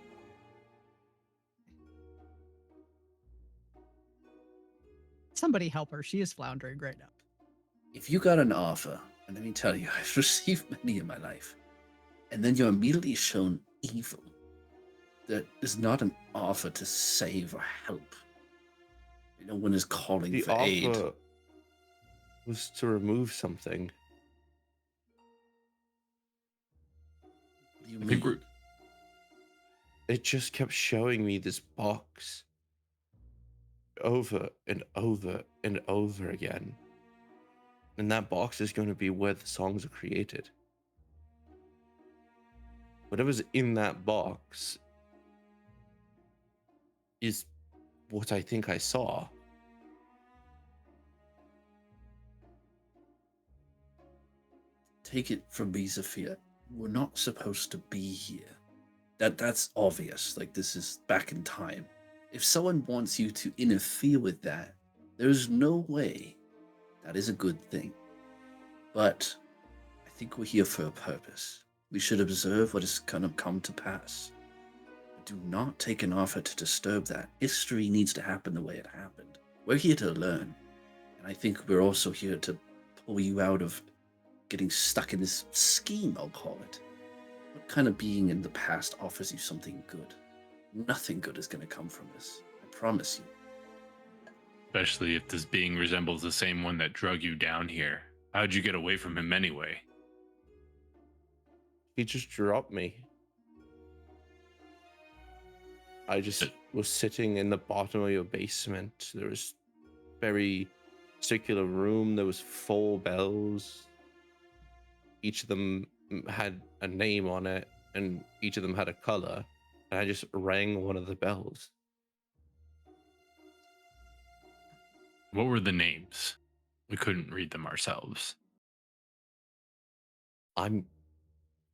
somebody help her. She is floundering right now. If you got an offer, and let me tell you, I've received many in my life, and then you're immediately shown evil, that is not an offer to save or help. No one is calling The for offer aid. was to remove something. What do you I think mean? It just kept showing me this box over and over and over again. And that box is going to be where the songs are created. Whatever's in that box is what I think I saw. Take it from me, Zephyr. We're not supposed to be here. That's obvious. Like, this is back in time. If someone wants you to interfere with that, there's no way that is a good thing. But I think we're here for a purpose. We should observe what is going to come to pass. But do not take an offer to disturb that. History needs to happen the way it happened. We're here to learn. And I think we're also here to pull you out of getting stuck in this scheme, I'll call it. What kind of being in the past offers you something good? Nothing good is going to come from this. I promise you. Especially if this being resembles the same one that drug you down here. How'd you get away from him anyway? He just dropped me. I just was sitting in the bottom of your basement. There was very circular room. There was 4 bells. Each of them had a name on it, and each of them had a color. And I just rang one of the bells. What were the names? We couldn't read them ourselves. I'm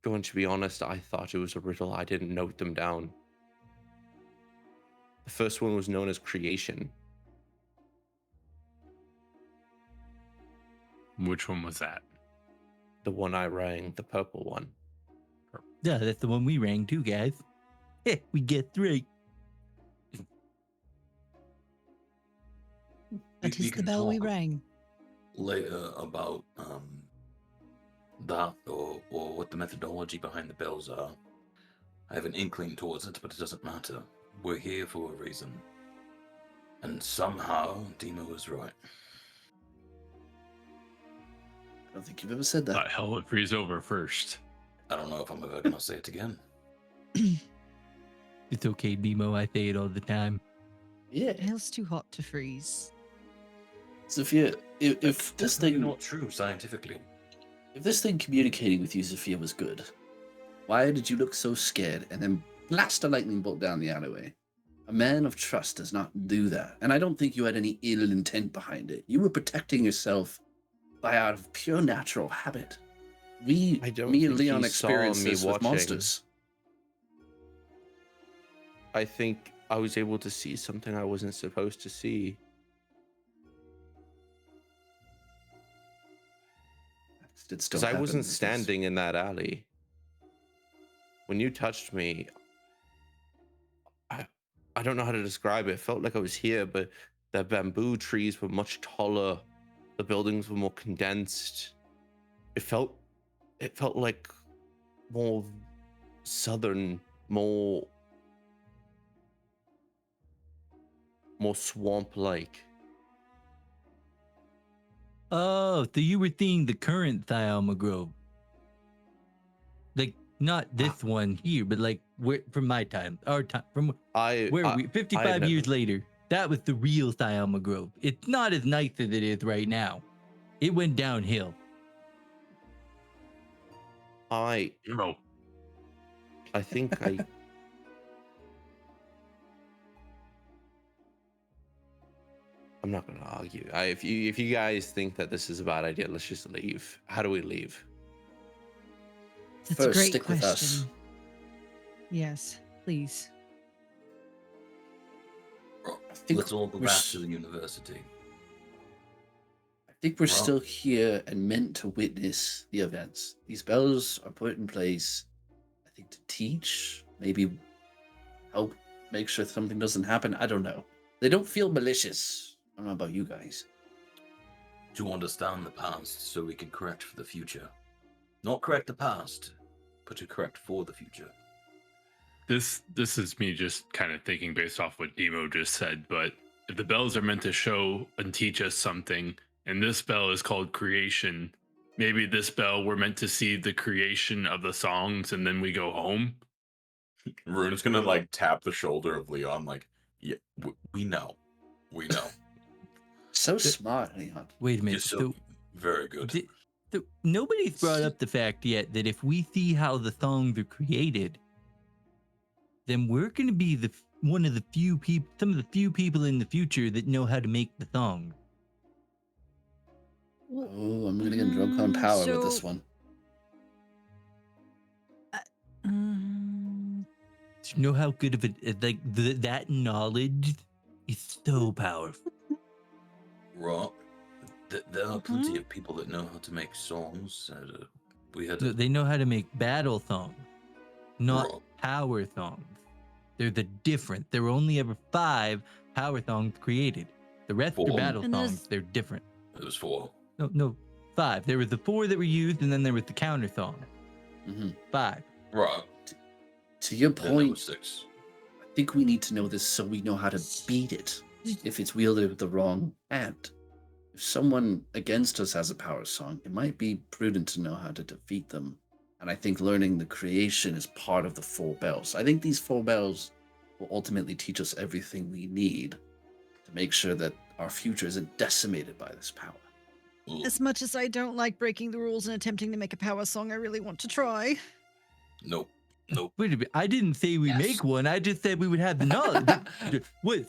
going to be honest, I thought it was a riddle. I didn't note them down. The first one was known as creation. Which one was that? The one I rang, the purple one. Yeah, that's the one we rang too, guys. Heh, we get 3. That We is the can bell we talk rang. later about that or what the methodology behind the bells are. I have an inkling towards it, but it doesn't matter. We're here for a reason. And somehow, Demo was right. I don't think you've ever said that. Hell would freeze over first. I don't know if I'm ever going to say it again. It's okay, Demo. I say it all the time. Yeah. Hell's too hot to freeze. Sophia, if this Definitely thing not true scientifically. if this thing communicating with you, Sophia, was good, why did you look so scared and then blast a lightning bolt down the alleyway? A man of trust does not do that. And I don't think you had any ill intent behind it. You were protecting yourself by out of pure natural habit. Me I don't and think Leon he saw experienced me this with watching. monsters. I think I was able to see something I wasn't supposed to see. Did still Because I happen, wasn't guess. standing in that alley. When you touched me, I don't know how to describe it. It felt like I was here, but the bamboo trees were much taller. The buildings were more condensed. It felt like more southern, more swamp-like. Oh, so you were seeing the current Thyalma Grove. Like, not this one here, but like from my time, our time, from where we 55 years later. That was the real Thyalma Grove. It's not as nice as it is right now. It went downhill. I think I'm not going to argue. If you guys think that this is a bad idea, let's just leave. How do we leave? That's First, a great stick question. with us. Yes, please. I think Let's all go we're back s- to the university. I think we're Well- still here and meant to witness the events. These bells are put in place, I think, to teach, maybe help make sure something doesn't happen. I don't know. They don't feel malicious. I don't know about you guys. To understand the past so we can correct for the future. Not correct the past, but to correct for the future. This is me just kind of thinking based off what Demo just said, but if the bells are meant to show and teach us something, and this bell is called creation, maybe this bell we're meant to see the creation of the songs and then we go home. Rune is gonna like tap the shoulder of Leon, like, yeah, we know. We know. So smart, Leon. Wait a You're minute. so very good. Nobody's brought up the fact yet that if we see how the songs are created, then we're going to be some of the few people in the future that know how to make the song. Oh, I'm gonna get drunk on power with this so- one. Do you know how good of it, like that knowledge is so powerful. Right. There are plenty of people that know how to make songs. We had They know how to make battle songs, not Right. power songs. They're different. There were only ever 5 power songs created. The rest are Four. battle And there's- songs. They're different. It was 4. No, 5. There was the 4 that were used, and then there was the counter song. Hmm 5. Right. To your Then there point, was 6. I think we need to know this so we know how to beat it if it's wielded with the wrong hand. If someone against us has a power song, it might be prudent to know how to defeat them. And I think learning the creation is part of the 4 bells. I think these 4 bells will ultimately teach us everything we need to make sure that our future isn't decimated by this power. Ooh, As much as I don't like breaking the rules and attempting to make a power song, I really want to try. nope. Nope. Wait a minute. I didn't say we Yes. make one. I just said we would have the knowledge. What?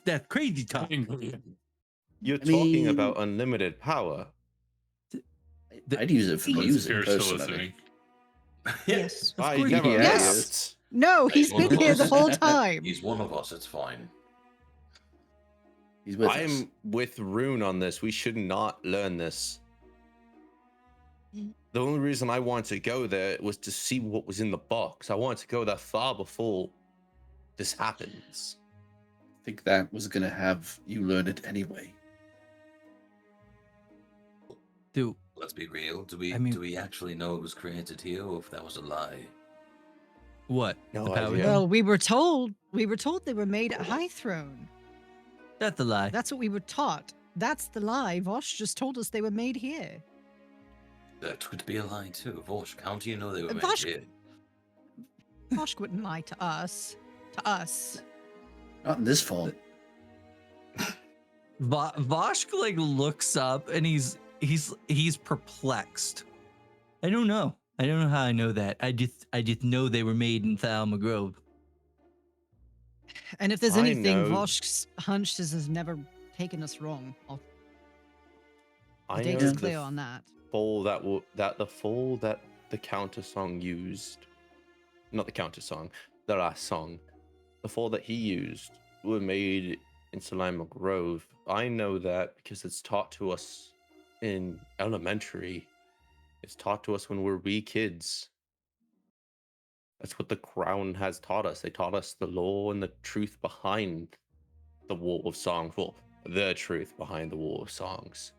That's crazy talk. You're I talking mean- about unlimited power. I'd use it for music You're still personally. listening. Yes. Of I course never you Yes. left. No, he's one been of here us. the whole time. He's one of us. It's fine. He's with us. I'm with Rune on this. We should not learn this. The only reason I wanted to go there was to see what was in the box. I wanted to go that far before this happens. I think that was gonna have you learn it anyway. Do Let's be real. Do we I mean- do we actually know it was created here, or if that was a lie? what? No The power idea. thing? Well, we were told they were made at High Throne. That's a lie. That's what we were taught. That's the lie. Vosh just told us they were made here. That could be a lie too. Vosh, how do you know they were made Vosh- here? Vosh wouldn't lie to us. To us. Not in this form. Voshk like looks up and he's perplexed. I don't know. I don't know how I know that. I just know they were made in Thalma Grove. And if there's I anything, know- Vosh's hunch has never taken us wrong. The I know data's the clear on that. fall that the fall that the counter song used, not the counter song, the last song, the fall that he used were made in Salima Grove. I know that because it's taught to us in elementary. It's taught to us when we're wee kids. That's what the crown has taught us. They taught us the lore and the truth behind the Wall of Songs. Well, the truth behind the Wall of Songs.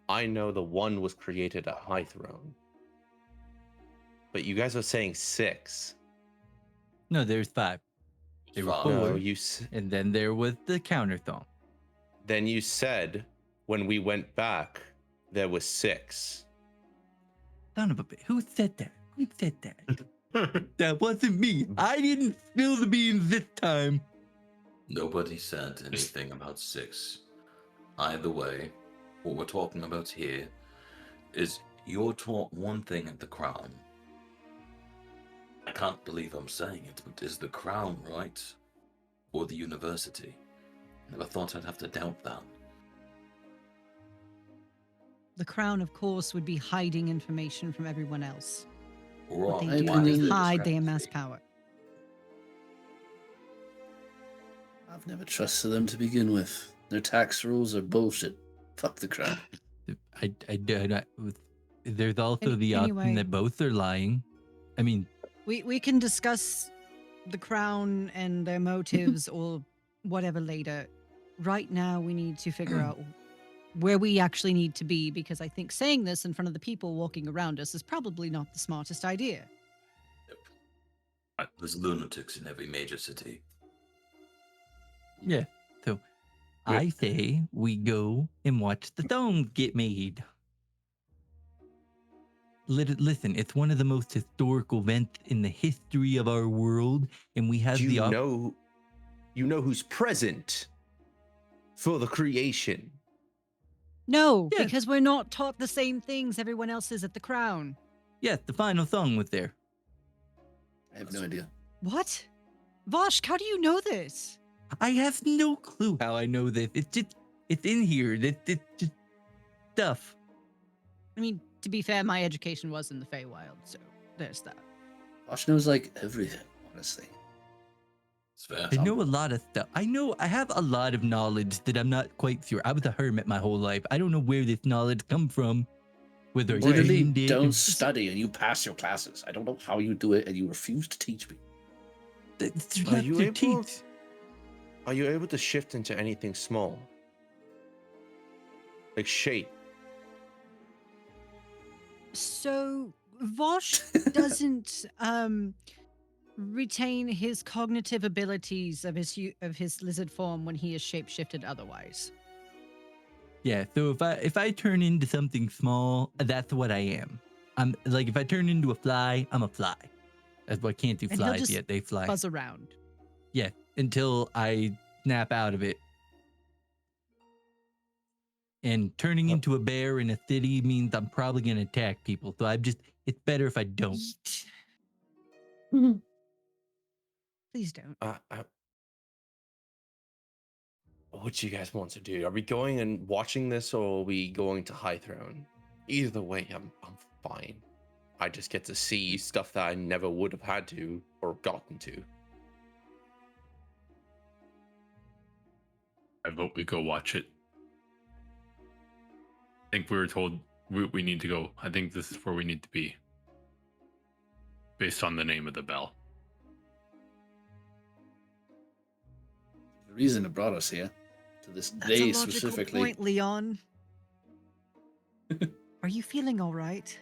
I know the one was created at High Throne. But you guys are saying 6. No, there's 5. They were Five. four. No, And then there was the counterthon. then you said when we went back there was 6. Son of a bitch. Who said that? Who said that? That wasn't me. I didn't spill the beans this time. Nobody said anything about 6. Either way, what we're talking about here is you're taught one thing at the crown. I can't believe I'm saying it, but is the crown right? Or the university? Never thought I'd have to doubt that. The crown, of course, would be hiding information from everyone else. What Right. they do, Why they is there hide, they amass discrepancy? power. I've never trusted them to begin with. Their tax rules are bullshit. Fuck the crown. I don't. There's also the Anyway. option that both are lying. I mean, We can discuss the crown and their motives or whatever later. Right now, we need to figure out where we actually need to be, because I think saying this in front of the people walking around us is probably not the smartest idea. There's lunatics in every major city. yeah. So I say we go and watch the songs get made. Listen, it's one of the most historical events in the history of our world, and we have Do the you know who's present for the creation? No, Yeah. because we're not taught the same things everyone else is at the crown. Yes, the final song was there. I have no idea. What? Vosh, how do you know this? I have no clue how I know this. It's in here. It's just stuff. I mean, to be fair, my education was in the Feywild, so there's that. Josh knows like everything, honestly. It's fair. I know a lot of stuff. I have a lot of knowledge that I'm not quite sure. I was a hermit my whole life. I don't know where this knowledge come from. Whether I Literally gained it. don't study and you pass your classes. I don't know how you do it and you refuse to teach me. It's Are not you to able- teach. Are you able to shift into anything small? Like shape? So Vosh doesn't retain his cognitive abilities of his lizard form when he is shapeshifted otherwise. Yeah, so if I turn into something small, that's what I am. I'm like if I turn into a fly, I'm a fly. That's why I can't do And he'll flies just yet. They fly. Buzz around. Yeah, until I snap out of it. And turning into a bear in a city means I'm probably going to attack people. So it's better if I don't. Yeet. Please don't. What do you guys want to do? Are we going and watching this, or are we going to High Throne? Either way, I'm fine. I just get to see stuff that I never would have had to or gotten to. I vote we go watch it. I think we were told we need to go. I think this is where we need to be. Based on the name of the bell. The reason it brought us here, to this That's day a logical specifically. point, Leon. Are you feeling all right?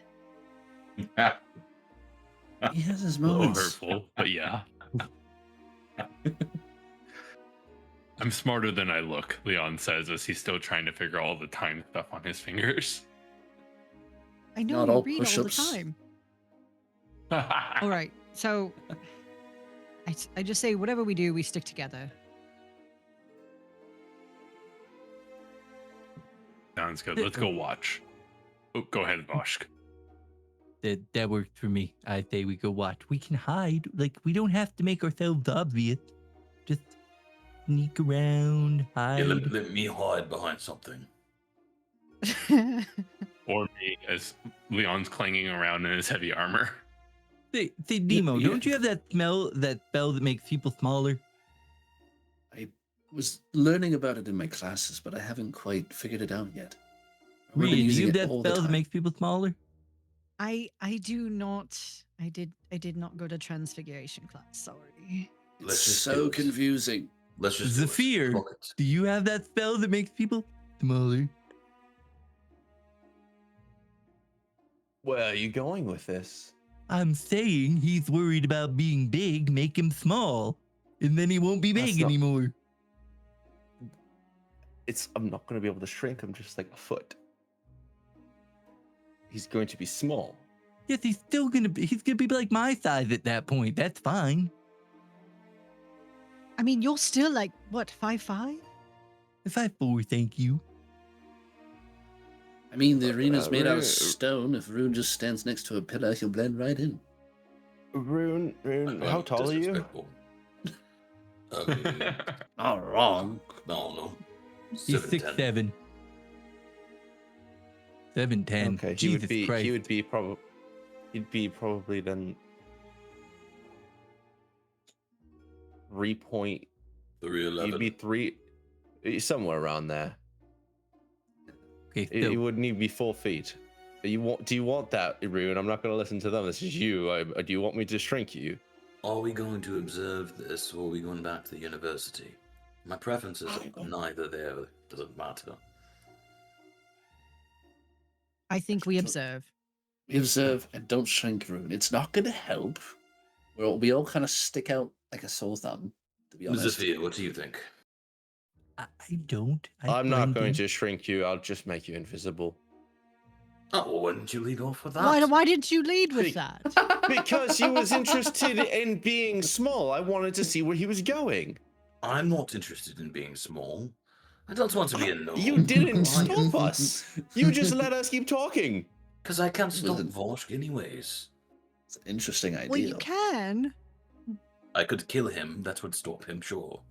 He has his A little moments. hurtful, but yeah. I'm smarter than I look, Leon says, as he's still trying to figure all the time stuff on his fingers. I know Not you all read all the push-ups. time. All right, so I just say whatever we do, we stick together. Sounds good. Let's go watch. Oh, go ahead, Voshk. That worked for me. I say we go watch. We can hide. Like, we don't have to make ourselves obvious. Just sneak around, Yeah, hide. let me hide behind something. Or me, as Leon's clanging around in his heavy armor. Say, Nemo, yeah. don't you have that spell that makes people smaller? I was learning about it in my classes, but I haven't quite figured it out yet. I remember Reed, do you using have it that all the spell that time. makes people smaller? I do not. I did not go to transfiguration class. Sorry. It's Let's just so do it. confusing. Let's just do it. Zephyr, Fuck it. do you have that spell that makes people smaller? Where are you going with this? I'm saying he's worried about being big, make him small, and then he won't be That's big not- anymore. I'm not going to be able to shrink him just like a foot. He's going to be small. Yes, he's gonna be like my size at that point. That's fine. I mean, you're still like what 5'5"? 5'4", thank you. I mean, the arena's made out Rune- of stone. If Rune just stands next to a pillar, he'll blend right in. Rune, how tall are you? Disrespectful. Not wrong. No. He's 6'7". 7'10". Okay, Jesus Christ. he'd be probably then 3 point. 3'11". He'd be somewhere around there. Okay, He so would need to be 4 feet. Do you want that, Rune? I'm not going to listen to them. This is you. Do you want me to shrink you? Are we going to observe this, or are we going back to the university? My preference is neither there. Doesn't matter. I think we observe. We observe and don't shrink Rune. It's not going to help. We all kind of stick out like a sore thumb, to be honest. Zephyr, what do you think? I don't. I'm not blend going in. to shrink you. I'll just make you invisible. Oh, well, why didn't you lead off with that? Why didn't you lead with Be- that? Because he was interested in being small. I wanted to see where he was going. I'm not interested in being small. I don't want to be a gnome. You didn't stop us. You just let us keep talking. Because I can't stop Listen. Voshk anyways. It's an interesting idea. Well, you can. I could kill him. That would stop him, sure.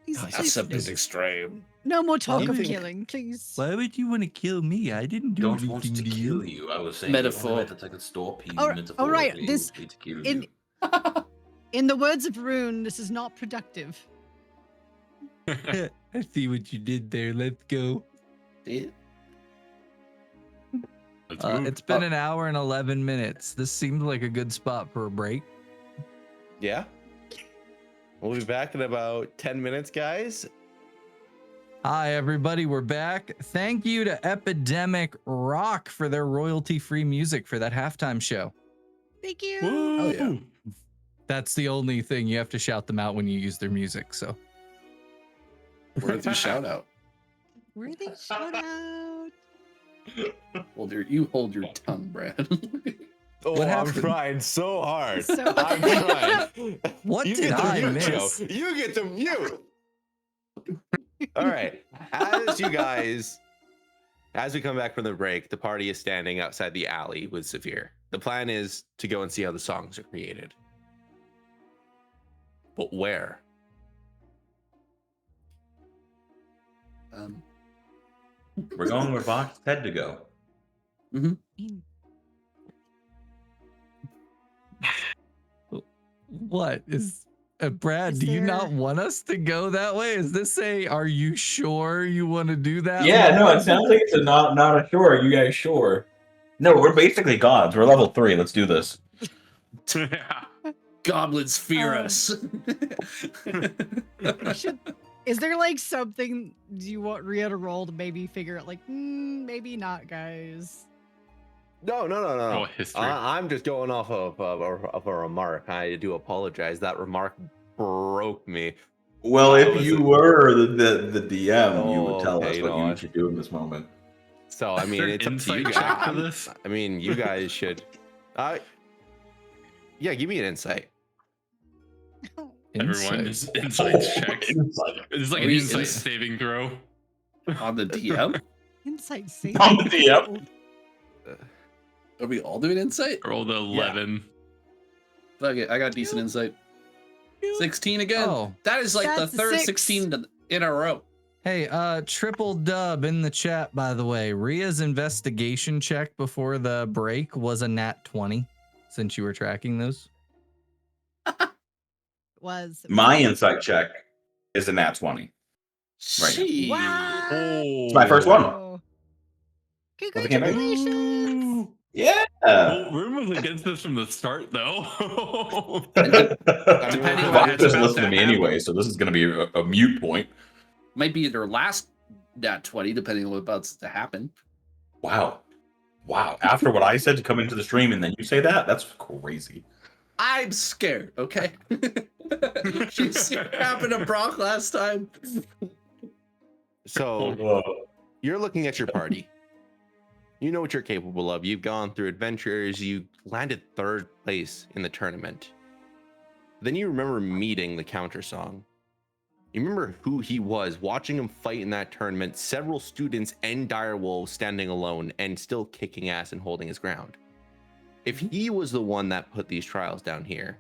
That's a bit extreme. No more talk You of think- killing, please. Why would you want to kill me? I didn't do Don't anything want to to kill you. you. I was saying Metaphor. the only way that I could stop you All right, metaphorically this- would be to kill in- you. In the words of Rune, this is not productive. I see what you did there. Let's go. See? Let's move. It's been an hour and 11 minutes. This seems like a good spot for a break. Yeah. We'll be back in about 10 minutes, guys. Hi, everybody. We're back. Thank you to Epidemic Rock for their royalty-free music for that halftime show. Thank you. Oh, yeah. That's the only thing. You have to shout them out when you use their music. So Worthy shout out. Worthy shout out. You hold your tongue, Brad. Oh, What I'm happened? trying so hard. So- I'm trying. What You did get to I mute, miss? Joe. You get to mute. All right. As we come back from the break, the party is standing outside the alley with Zephyr. The plan is to go and see how the songs are created. But where? We're going where Vox said to go. What is Brad? Is Do you not there- want us to go that way? Is this a? Are you sure you want to do that? Yeah, no, it moment? sounds like it's a not a sure. Are you guys sure? No, we're basically gods. We're level 3. Let's do this. Yeah. Goblins fear us. Is there like something do you want Rhea to roll to maybe figure out like maybe not, guys? No. Oh, history. I'm just going off of a remark. I do apologize. That remark broke me. Well, I if was- you were the DM, you would Oh, tell us okay, what no, you I- should do in this moment. So I mean, there an it's up to you insight guys. check for this? I mean, you guys should. Yeah, give me an insight. Everyone, Insight. just insight check. It's like an We insight ins- saving throw. On the DM? Insight save. On the DM. Are we all doing insight? Roll the 11. Fuck it, I got decent insight. 16 again. Oh. That is like That's the a third 6. 16 in a row. Hey, triple dub in the chat, by the way. Rhea's investigation check before the break was a nat 20, since you were tracking those. Was My insight check is a nat 20. Right. Jeez. Wow. It's my first one. Oh. Well, they came back. Congratulations. Yeah. Well, Rune was against this from the start, though. Depending on Vox what's doesn't about listen to to me happen. anyway, so this is going to be a mute point. Might be their last nat 20, depending on what's about to happen. Wow. After what I said to come into the stream and then you say that, that's crazy. I'm scared, okay? You see what happened to Brock last time? So you're looking at your party. You know what you're capable of. You've gone through adventures. You landed 3rd place in the tournament. Then you remember meeting the counter song. You remember who he was, watching him fight in that tournament, several students and direwolves standing alone and still kicking ass and holding his ground. If he was the one that put these trials down here,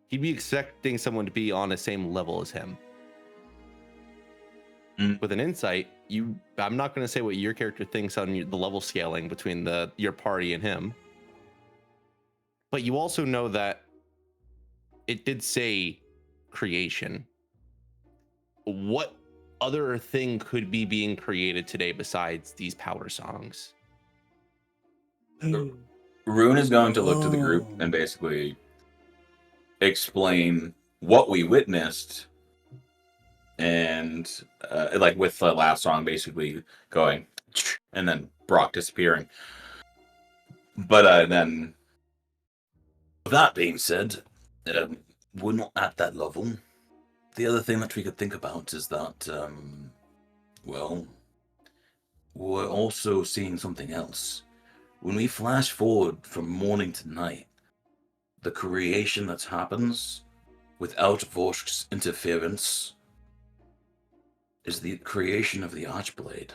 he'd be expecting someone to be on the same level as him. With an insight, I'm not going to say what your character thinks on the level scaling between your party and him, but you also know that it did say creation. What other thing could be being created today besides these power songs? Rune is going to look to the group and basically explain what we witnessed, and like with the last song basically going and then Brock disappearing. But then That being said, we're not at that level. The other thing that we could think about is that, well, we're also seeing something else. When we flash forward from morning to night, the creation that happens without Vosk's interference is the creation of the Archblade.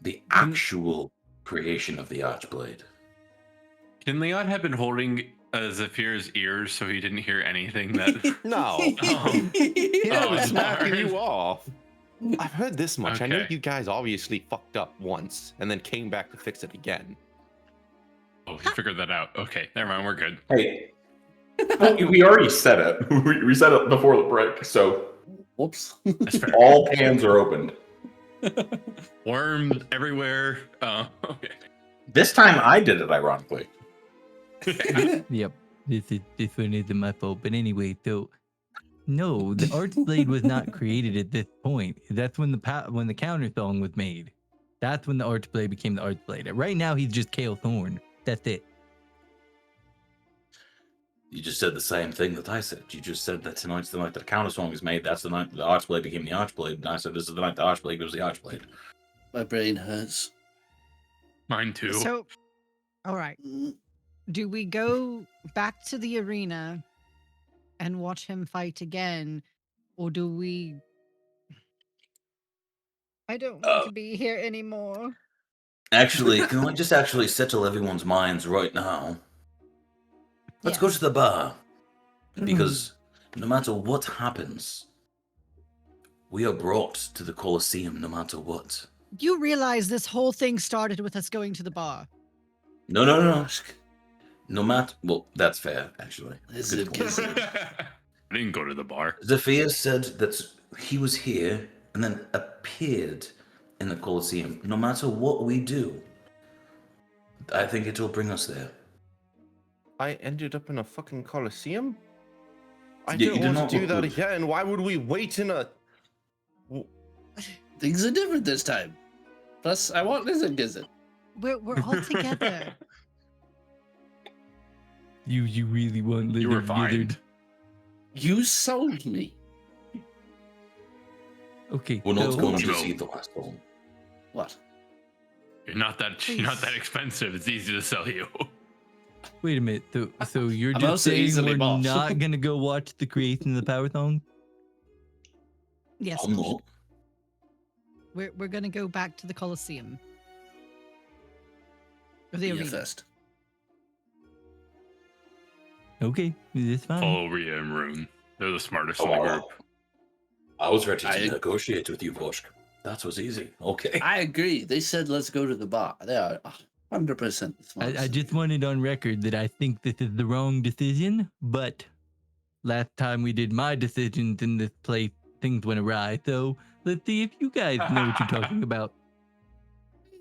The actual creation of the Archblade. Can Leon have been holding Zephyr's ears so he didn't hear anything that... No. Oh. Yeah, I was Oh, smacking darn. you off. I've heard this much. I know Okay. you guys obviously fucked up once and then came back to fix it again. Oh, he figured that out. Okay, never mind, we're good. hey, well, we already said it. We said it before the break, so Whoops. That's fair. all cans are opened. Worms everywhere. Okay. This time I did it, ironically. Yep. This one isn't my fault. But anyway, so no, the Archblade was not created at this point. That's when the counter song was made. That's when the Archblade became the Archblade. Right now, he's just Kale Thorn. That's it. You just said the same thing that I said. You just said that tonight's the night that the counter song is made. That's the night the Archblade became the Archblade. And I said this is the night the Archblade was the Archblade. My brain hurts. Mine too. So, all right. Do we go back to the arena and watch him fight again, or do we? I don't want to be here anymore. Actually, can I just actually settle everyone's minds right now? Let's go Yes. to the bar. Because no matter what happens, we are brought to the Colosseum no matter what. You realize this whole thing started with us going to the bar. No. No matter... Well, that's fair, actually. Lizard Good point. gizzard. I didn't go to the bar. Zephyr said that he was here and then appeared in the Colosseum. No matter what we do, I think it'll bring us there. I ended up in a fucking coliseum. I Yeah, you didn't did want not to do look that good. again. Why would we wait in a? Things are different this time. Plus, I want lizard gizzard. We're all together. You really want You were lizard fine. gizzard? You sold me. Okay. We're not so- going to no. see the last one. What? You're not that expensive. It's easy to sell you. Wait a minute. So you're I'm just also saying easily we're bought. not gonna go watch the creation of the power thong? Yes. I'm not. We're gonna go back to the Colosseum. Or the Yeah, arena. first. Okay, that's fine. Follow Rhea and Rune. They're the smartest in the Oh, group. I was ready to I- negotiate with you, Voshk. That was easy. Okay. I agree. They said let's go to the bar. They are 100% smart. I just wanted on record that I think this is the wrong decision, but last time we did my decisions in this place, things went awry. So let's see if you guys know what you're talking about.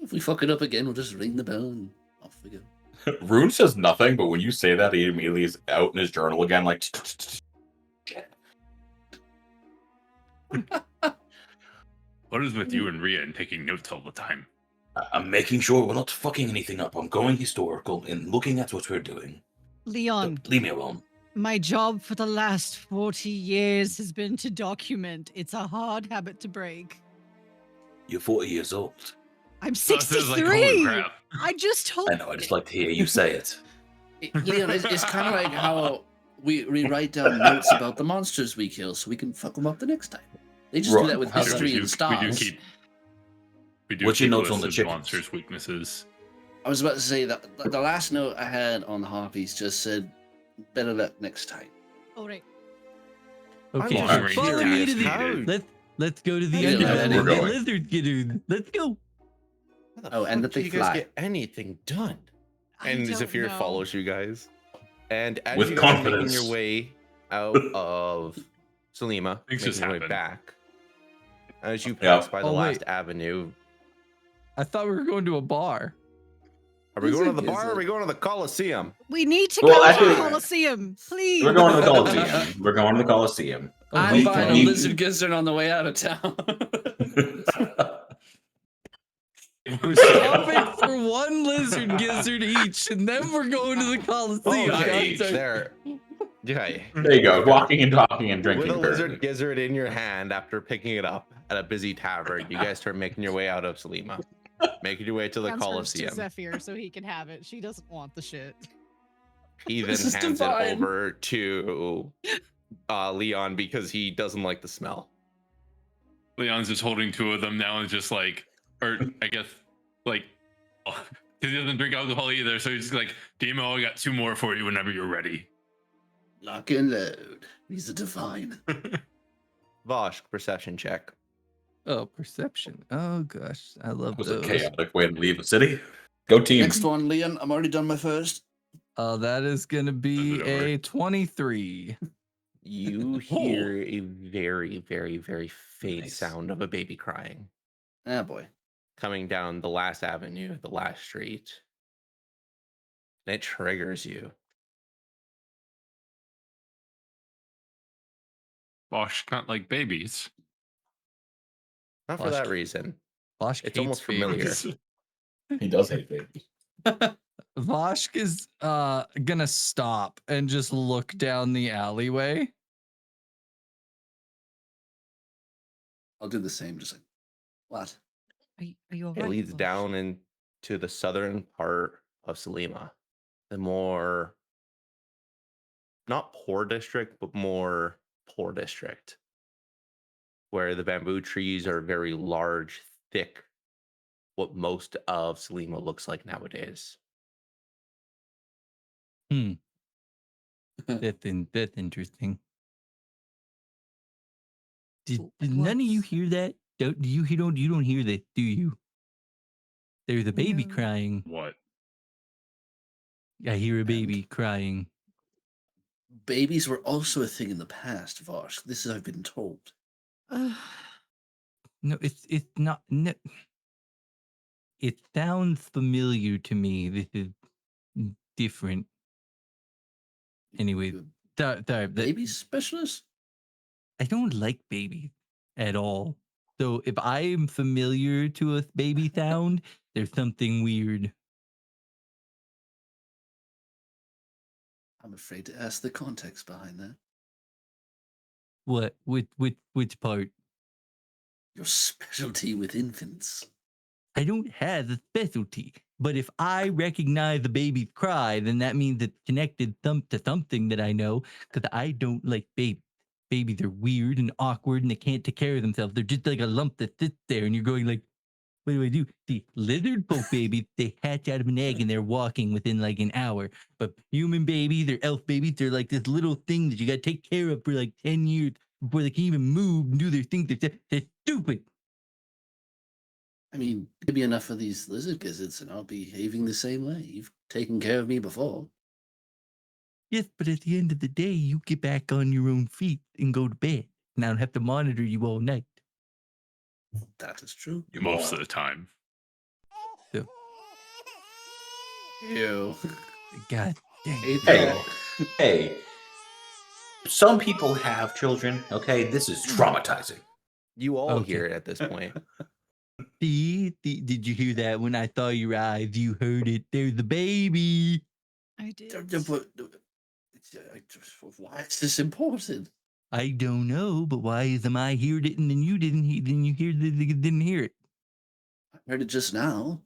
If we fuck it up again, we'll just ring the bell and off we go. Rune says nothing, but when you say that, he immediately is out in his journal again, like. What is with you and Rhea and taking notes all the time? I'm making sure we're not fucking anything up. I'm going historical and looking at what we're doing. Leon, Leave me alone. my job for the last 40 years has been to document. It's a hard habit to break. You're 40 years old. I'm So it says, 63. like, holy crap. I just told I know, I just like to hear you say it. Leon, it's kind of like how we write down notes about the monsters we kill so we can fuck them up the next time. They just do Right. that with How do history and stars. We do What's your keep notes on lists the of chickens? monsters' weaknesses. I was about to say that the last note I had on the harpies just said, "Better luck next time." All right. Okay, I'm so wondering follow if me you to guys the. needed- Let's go to the Yeah, end yeah, and we're get going. lizard gizzard. Let's go. How the Oh, and fuck that they do you guys fly. get anything done? And don't Zephyr know. follows you guys. And as With you guys are making confidence. your way out of Salima, Things making just your way happen. back, as you Yeah. pass by the Oh, last wait. avenue, I thought we were going to a bar. are we going to Lizard the bar or are gizzard. we going to the Coliseum? We need to Well, go to actually- the Colosseum, please. We're going to the Coliseum. We're going to the Coliseum. I'm we buying a can- lizard gizzard on the way out of town. Stopping for one lizard gizzard each, and then we're going to the Coliseum. Okay, I'm sorry. there. Okay. There you go. Walking and talking and With drinking. a lizard apparently. gizzard in your hand after picking it up at a busy tavern, you guys start making your way out of Salima, making your way to the Transfers to Coliseum. Zephyr so he can have it. She doesn't want the shit. He then This is hands divine. it over to Leon because he doesn't like the smell. Leon's just holding two of them now and just like, or I guess, like, because he doesn't drink alcohol either. So he's just like, Demo, I got two more for you whenever you're ready. Lock and load. These are divine. Vosh, perception check. Oh, perception. Oh gosh, I love That was a those. chaotic way to leave the city. Go team. Next one, Leon. I'm already done my first. That is gonna be Send it over. a 23. You hear a very, very, very faint Nice. sound of a baby crying Ah, boy. coming down the last avenue, the last street. And it triggers you. Bosh not like babies. Not for Vosh that ca- reason. Vosh It's hates almost familiar. babies. He does hate babies. Voshk is gonna stop and just look down the alleyway. I'll do the same. Just like, what? Are you all It right? leads Vosh? down and to the southern part of Salima, the more not poor district, but more poor district, where the bamboo trees are very large, thick, what most of Salima looks like nowadays. That's interesting. Did Like none of you what's- hear that? You don't hear this, do you? There's a baby No. crying. What? I hear a And- baby crying. Babies were also a thing in the past, Vosh. This is I've been told. No, it's not. No, it sounds familiar to me. This is different. Anyway, You sorry, a baby specialist? I don't like babies at all. So if I'm familiar to a baby sound, there's something weird. I'm afraid to ask the context behind that. What? Which part? Your specialty with infants. I don't have a specialty. But if I recognize a baby's cry, then that means it's connected to something that I know, because I don't like babies. Babies are weird and awkward and they can't take care of themselves. They're just like a lump that sits there and you're going like, what do I do? See, lizard folk babies, they hatch out of an egg and they're walking within like an hour. But human babies or elf babies, they're like this little thing that you got to take care of for like 10 years before they can even move and do their things. They're stupid. I mean, give me enough of these lizard gizzards and I'll be behaving the same way. You've taken care of me before. Yes, but at the end of the day, you get back on your own feet and go to bed. And I don't have to monitor you all night. That is true. Most of the time. So, Ew. God dang. Hate Hey, that. hey. Some people have children, okay? This is traumatizing. You all Okay. hear it at this point. See, did you hear that? When I saw your eyes, you heard it. There's a baby. I did. Why is this important? I don't know, but why is I heard it and then you didn't? Then you didn't hear it? I heard it just now.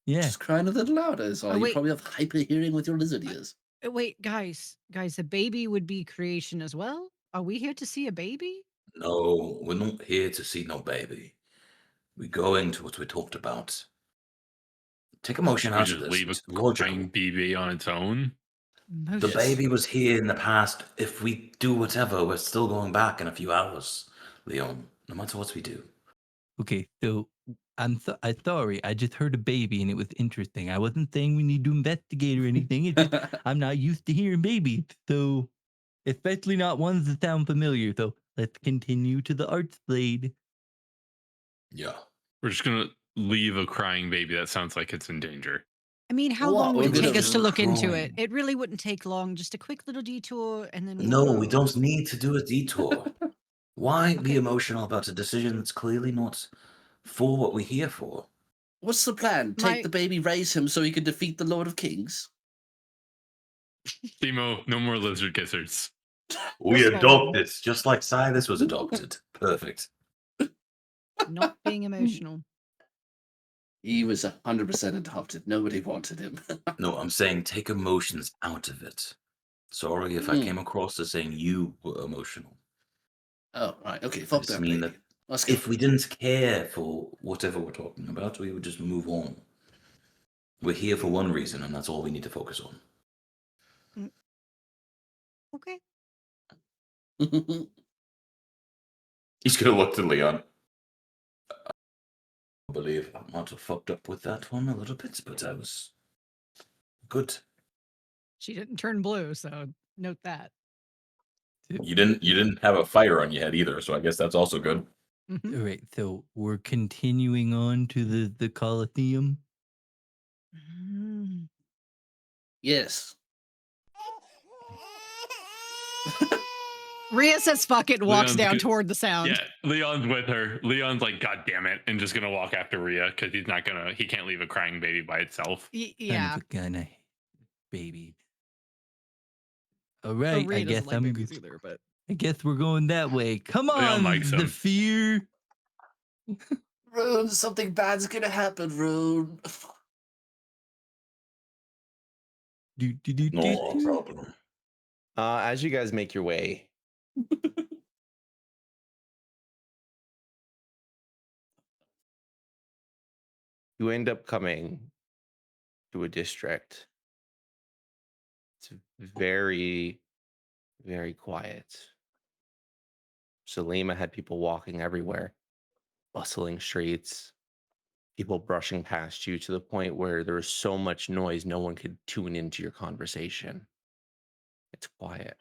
Yeah. Just crying a little louder is all. Oh, You wait. probably have hyper hearing with your lizard ears. Wait, guys, the baby would be creation as well? Are we here to see a baby? No, we're not here to see no baby. We're going to what we talked about. Take emotion We out of just this. leave a It's logical. crying BB on its own. The Yes. baby was here in the past. If we do whatever, we're still going back in a few hours, Leon. No matter what we do. Okay, so I'm sorry. I just heard a baby and it was interesting. I wasn't saying we need to investigate or anything. It's just I'm not used to hearing babies, so especially not ones that sound familiar. So let's continue to the arts blade. Yeah. We're just gonna leave a crying baby that sounds like it's in danger. I mean, how What, long would we're it take gonna us to look into it? crawl? It really wouldn't take long. Just a quick little detour and then No, we'll we go. don't need to do a detour. Why be Okay. emotional about a decision that's clearly not for what we're here for? What's the plan? Take My- the baby, raise him so he can defeat the Lord of Kings? Timo, no more lizard gizzards. We That's adopt fine. this, just like Silas was adopted. Perfect. Not being emotional. He was 100% adopted. Nobody wanted him. No, I'm saying take emotions out of it. Sorry if I came across as saying you were emotional. Oh, right. Okay, fuck just that mean baby. that Let's go. If we didn't care for whatever we're talking about, we would just move on. We're here for one reason, and that's all we need to focus on. Okay. He's gonna look to Leon. I believe I might have fucked up with that one a little bit, but I was good. She didn't turn blue, so note that. You didn't have a fire on your head either, so I guess that's also good. Mhm. All right, so we're continuing on to the Colosseum. Mm. Yes. Rhea says fuck it and walks Leon's down good- toward the sound. Yeah, Leon's with her. Leon's like, God damn it, and just gonna walk after Rhea because he can't leave a crying baby by itself. Yeah. Gonna baby. All Or right, Rhea I guess doesn't like I'm. babies either, but I guess we're going that way. Come Leon on, likes the them. fear. Rune, something bad's gonna happen, Rune. No problem. As you guys make your way, you end up coming to a district. It's very, very quiet. Salima had people walking everywhere, bustling streets, people brushing past you to the point where there was so much noise no one could tune into your conversation. It's quiet.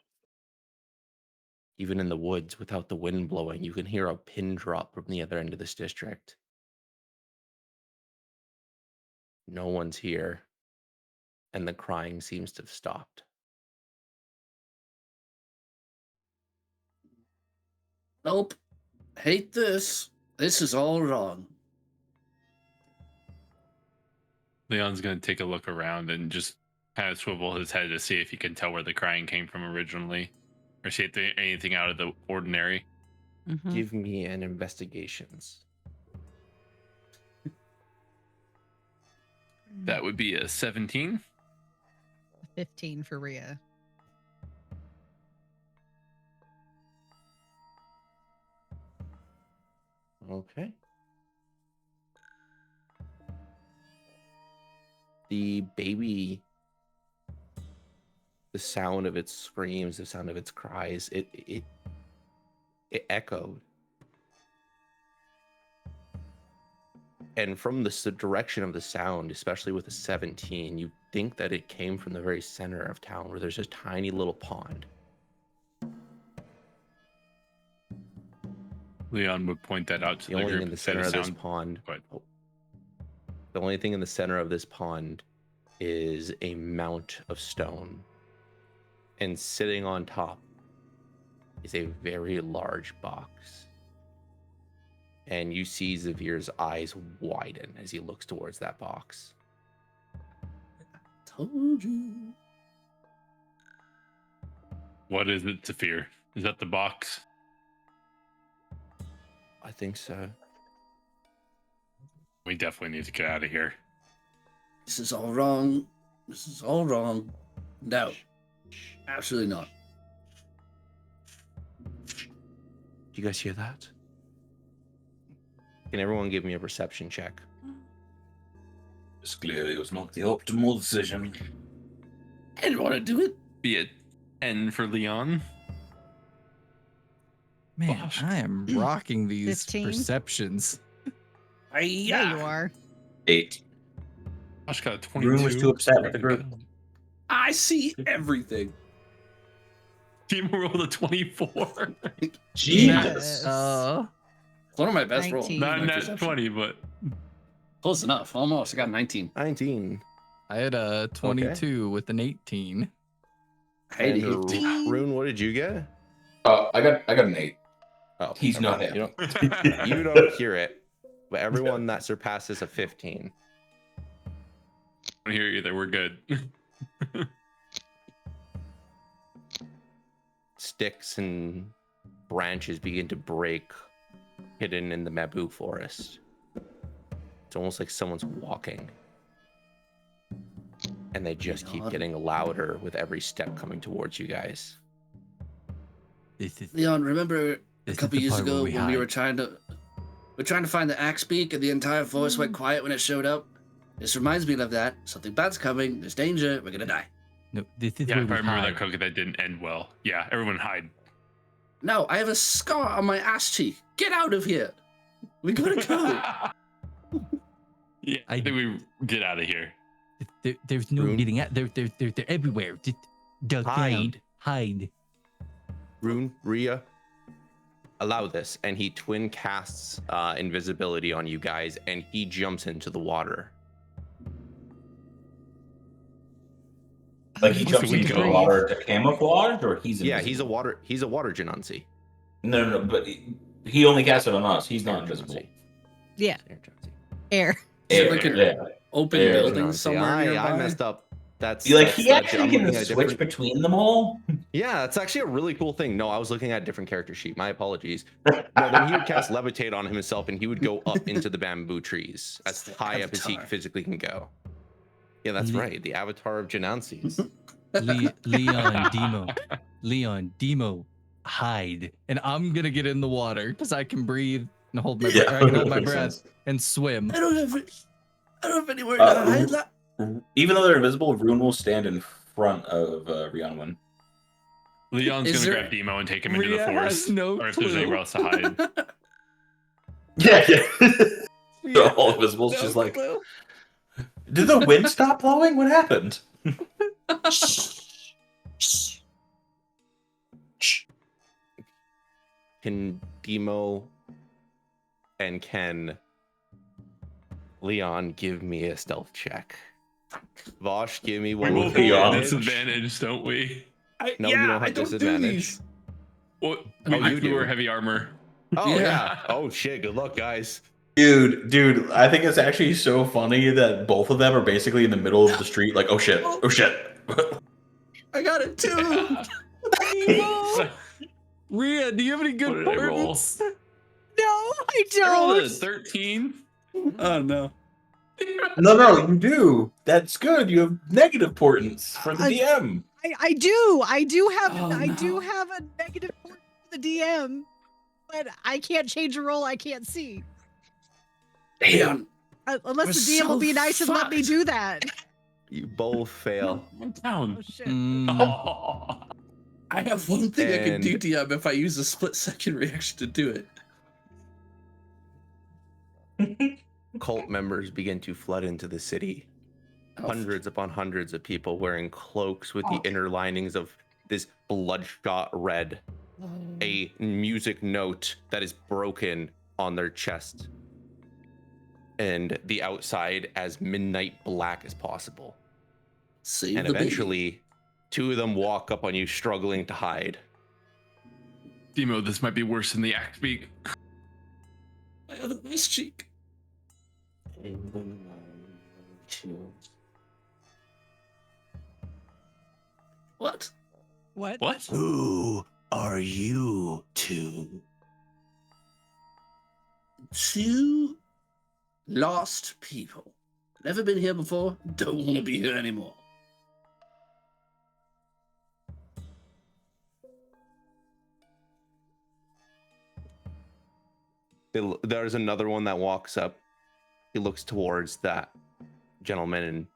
Even in the woods, without the wind blowing, you can hear a pin drop from the other end of this district. No one's here, and the crying seems to have stopped. Nope. Hate this. This is all wrong. Leon's gonna take a look around and just kind of swivel his head to see if he can tell where the crying came from originally, or see if there's anything out of the ordinary. Mhm. Give me an investigations. That would be a 17. 15 for Rhea. Okay. The baby, the sound of its screams, the sound of its cries, it echoed. And from the direction of the sound, especially with a 17, you think that it came from the very center of town where there's a tiny little pond. Leon would point that out to The the only group thing in the and say center the of this sound. pond, Go ahead. the only thing in the center of this pond is a mount of stone. And sitting on top is a very large box. And you see Zephyr's eyes widen as he looks towards that box. Told you. What is it, Zephyr? Is that the box? I think so. We definitely need to get out of here. This is all wrong. This is all wrong. No. Absolutely not. Do you guys hear that? Can everyone give me a perception check? This clearly was not the optimal decision. I didn't want to do it. Be it N for Leon. Man, Gosh. I am rocking these 15? perceptions. Yeah, you are. 8. Josh got a 22. Rune was too upset with the group. I see everything. Team rolled a 24. Jesus. One of my best rolls. 19. Not My net perception. 20, but Close enough. Almost. I got 19. 19. I had a 22 with an 18. I hate And it. Rune, what did you get? I got an 8. Oh, He's not okay. happy. You don't hear it, but everyone that surpasses a 15. I don't hear you either. We're good. Sticks and branches begin to break, hidden in the bamboo forest. It's almost like someone's walking. And they just keep God. getting louder with every step coming towards you guys. This is Leon, remember a this couple is the years part where ago when we hide. were trying to find the axe beak and the entire forest went quiet when it showed up? This reminds me of that. Something bad's coming. There's danger. We're gonna die. No, this is Yeah, where if we I remember hide. that cookie, that didn't end well. Yeah, everyone hide. No, I have a scar on my ass cheek. Get out of here. We gotta go. Yeah, I think we get out of here. There's no Rune? getting out. They're everywhere. Just duck down. Hide. Hide. Rune, Rhea, allow this. And he twin casts invisibility on you guys, and he jumps into the water. Like he jumps we into go. the water to camouflage, or he's Yeah, invisible? he's a water Genansi. No, but he only casts it on us. He's not invisible. Yeah, Air Genansi. air. Is it Air, like an yeah. open Yeah, building Genansi. somewhere nearby? I messed up. That's Like that's he such- actually I'm can looking at switch different- between them all. Yeah, it's actually a really cool thing. No, I was looking at a different character sheet. My apologies. No, then he would cast levitate on himself, and he would go up into the bamboo trees as high up as he Avatar. physically can go. Yeah, that's Le- right. The avatar of Genances. Leon, Demo, hide. And I'm gonna get in the water because I can breathe and hold my Yeah, I can hold my makes breath sense. and swim. I don't have anywhere to hide. Even though they're invisible, Rune will stand in front of Rhiannon. Leon's Is gonna there- grab Demo and take him into the Rhea has forest, no or if there's clue. anywhere else to hide. Yeah. Yeah, They're all invisible. no She's like, clue. did the wind stop blowing? What happened? Can Demo and can Leon give me a stealth check? Vosh, give me We one both with you have off. disadvantage, don't we? No, you don't have disadvantage. What? Oh, We you do wear do. heavy armor. Oh Yeah. yeah. Oh shit. Good luck, guys. Dude, I think it's actually so funny that both of them are basically in the middle of the street, like, oh shit. I got it too. Demo! Rhea, do you have any What good did I roll? points? No, I I rolled a don't. 13. Oh no. No, you do. That's good. You have negative portents for the I- DM. I do. I do have Oh, I do no. have a negative point for the DM, but I can't change a roll I can't see. Damn. Unless We're the DM will so be nice and let me fucked. do that. You both fail. Oh Down. shit. Mm, Oh. I have one thing I can do, And- DM, if I use a split-second reaction to do it. Cult members begin to flood into the city. Oh, Hundreds upon hundreds of people wearing cloaks with the inner linings of this bloodshot red. A music note that is broken on their chest. And the outside as midnight black as possible. Save And the baby. eventually, two of them walk up on you, struggling to hide. Demo, this might be worse than the act speak. My other ass cheek. What? What? What? Who are you two? Two lost people. Never been here before, don't want to be here anymore. There's another one that walks up. He looks towards that gentleman and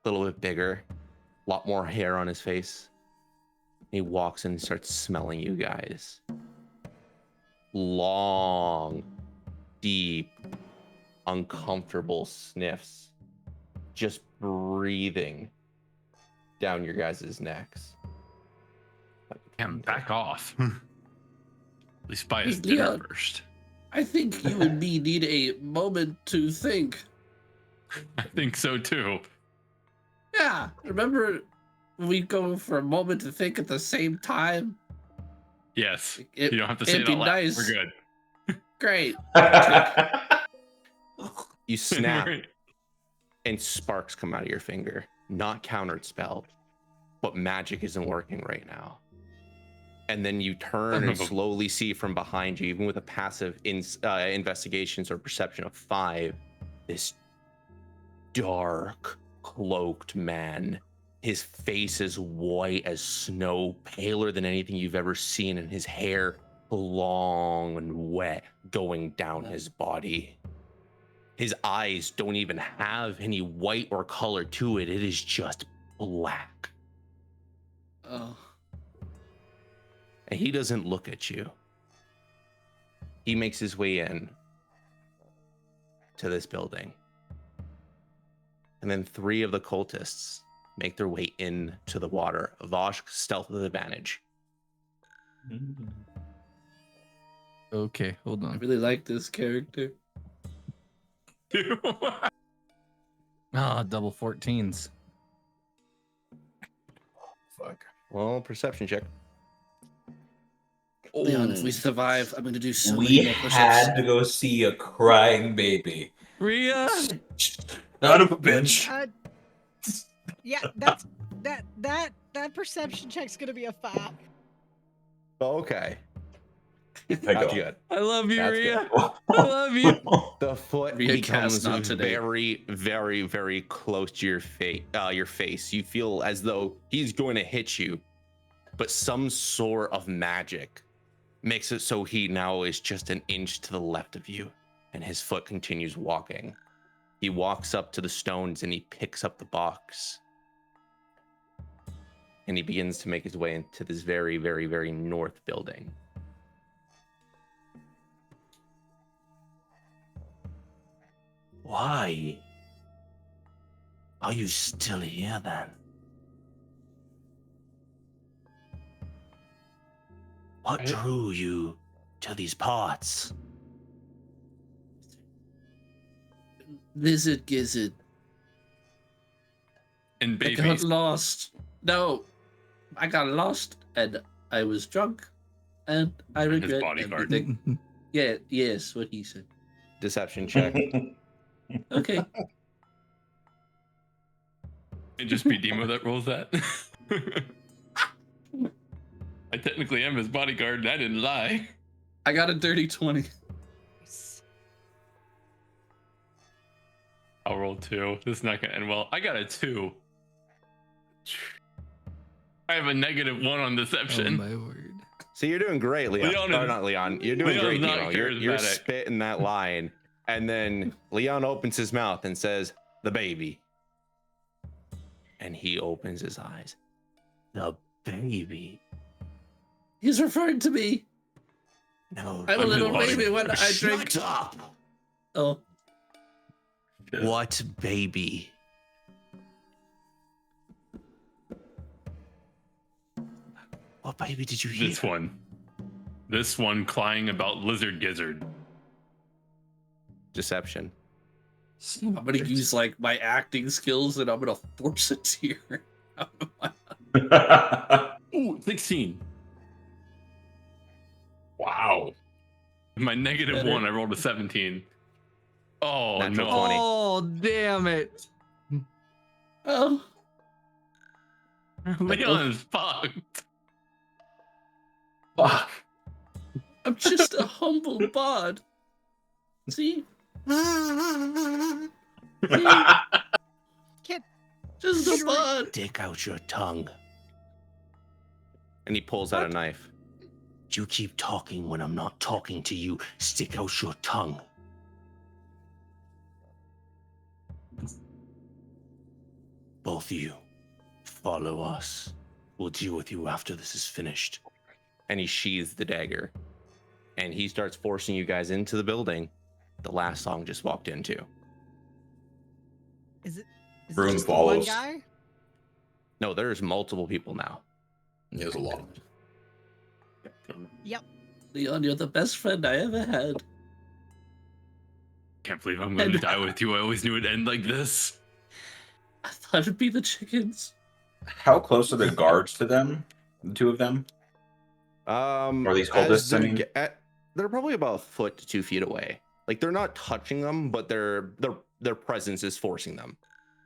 a little bit bigger, a lot more hair on his face. He walks in and starts smelling you guys. Long, deep, uncomfortable sniffs, just breathing down your guys' necks. Damn, back off. At least buy us Yeah. dinner first. I think you and me need a moment to think. I think so too. Yeah, remember we go for a moment to think at the same time? Yes. It- You don't have to say it'd it be out loud. nice. We're good. Great. You snap Right. and sparks come out of your finger. Not countered spell, but magic isn't working right now. And then you turn and slowly see from behind you, even with a passive investigations or perception of 5, this dark, cloaked man. His face is white as snow, paler than anything you've ever seen, and his hair long and wet going down his body. His eyes don't even have any white or color to it. It is just black. Oh. And he doesn't look at you. He makes his way in to this building. And then 3 of the cultists make their way into the water. Vosh, stealth with advantage. okay, hold I on. really like this character. Ah, double 14s. Fuck. Well, perception check. Leon, if we survive, I'm going to do so We many more push-ups. had to go see a crying baby. Rhea! Son of a bitch. Yeah, that perception check's gonna be a 5. Okay. That's good. I love you, That's Rhea. I love you. The foot Rhea becomes cast not today. very, very, very close to your face. You feel as though he's going to hit you, but some sort of magic makes it so he now is just an inch to the left of you, and his foot continues walking. He walks up to the stones and he picks up the box. And he begins to make his way into this very, very, very north building. Why are you still here then? What drew you to these parts? Lizard gizzard. And I got babies. lost. No, I got lost and I was drunk and I And his regret bodyguard. everything. Yeah, yes, what he said. Deception check. Okay. It'd just be Demo that rolls that. I technically am his bodyguard, and I didn't lie. I got a dirty 20. I'll roll 2. This is not gonna end well. I got a 2. I have a -1 on Oh deception. my word. So you're doing great, Leon. Leon Or is- not Leon. You're doing Leon's great, not Demo. You're charismatic. spitting that line. And then Leon opens his mouth and says, "The baby." And he opens his eyes. The baby. He's referring to me. No. I'm a I'm little his baby when I drink. Shut up! Oh, What baby? What baby did you hear? This one. This one crying about lizard gizzard. Deception. I'm gonna use like my acting skills and I'm gonna force a tear out of my. Ooh, 16. Wow. My -1, I rolled a 17. Oh, Natural no. 20. Oh, damn it. Oh, Leon is fucked. Fuck. I'm just a humble bod. See? Kid, Just a bod. Stick out your tongue. And he pulls out a knife. You keep talking when I'm not talking to you. Stick out your tongue. Both of you, follow us. We'll deal with you after this is finished. And he sheathes the dagger. And he starts forcing you guys into the building the last song just walked into. is it Broom just the one follows. guy? No, there's multiple people now. There's a lot of them. Yep. Leon, you're the best friend I ever had. Can't believe I'm gonna die with you. I always knew it'd end like this. I thought it'd be the chickens. How close are the guards to them? The two of them? Or these as cultists, I they're mean? they're probably about a foot to 2 feet away. Like they're not touching them, but their presence is forcing them.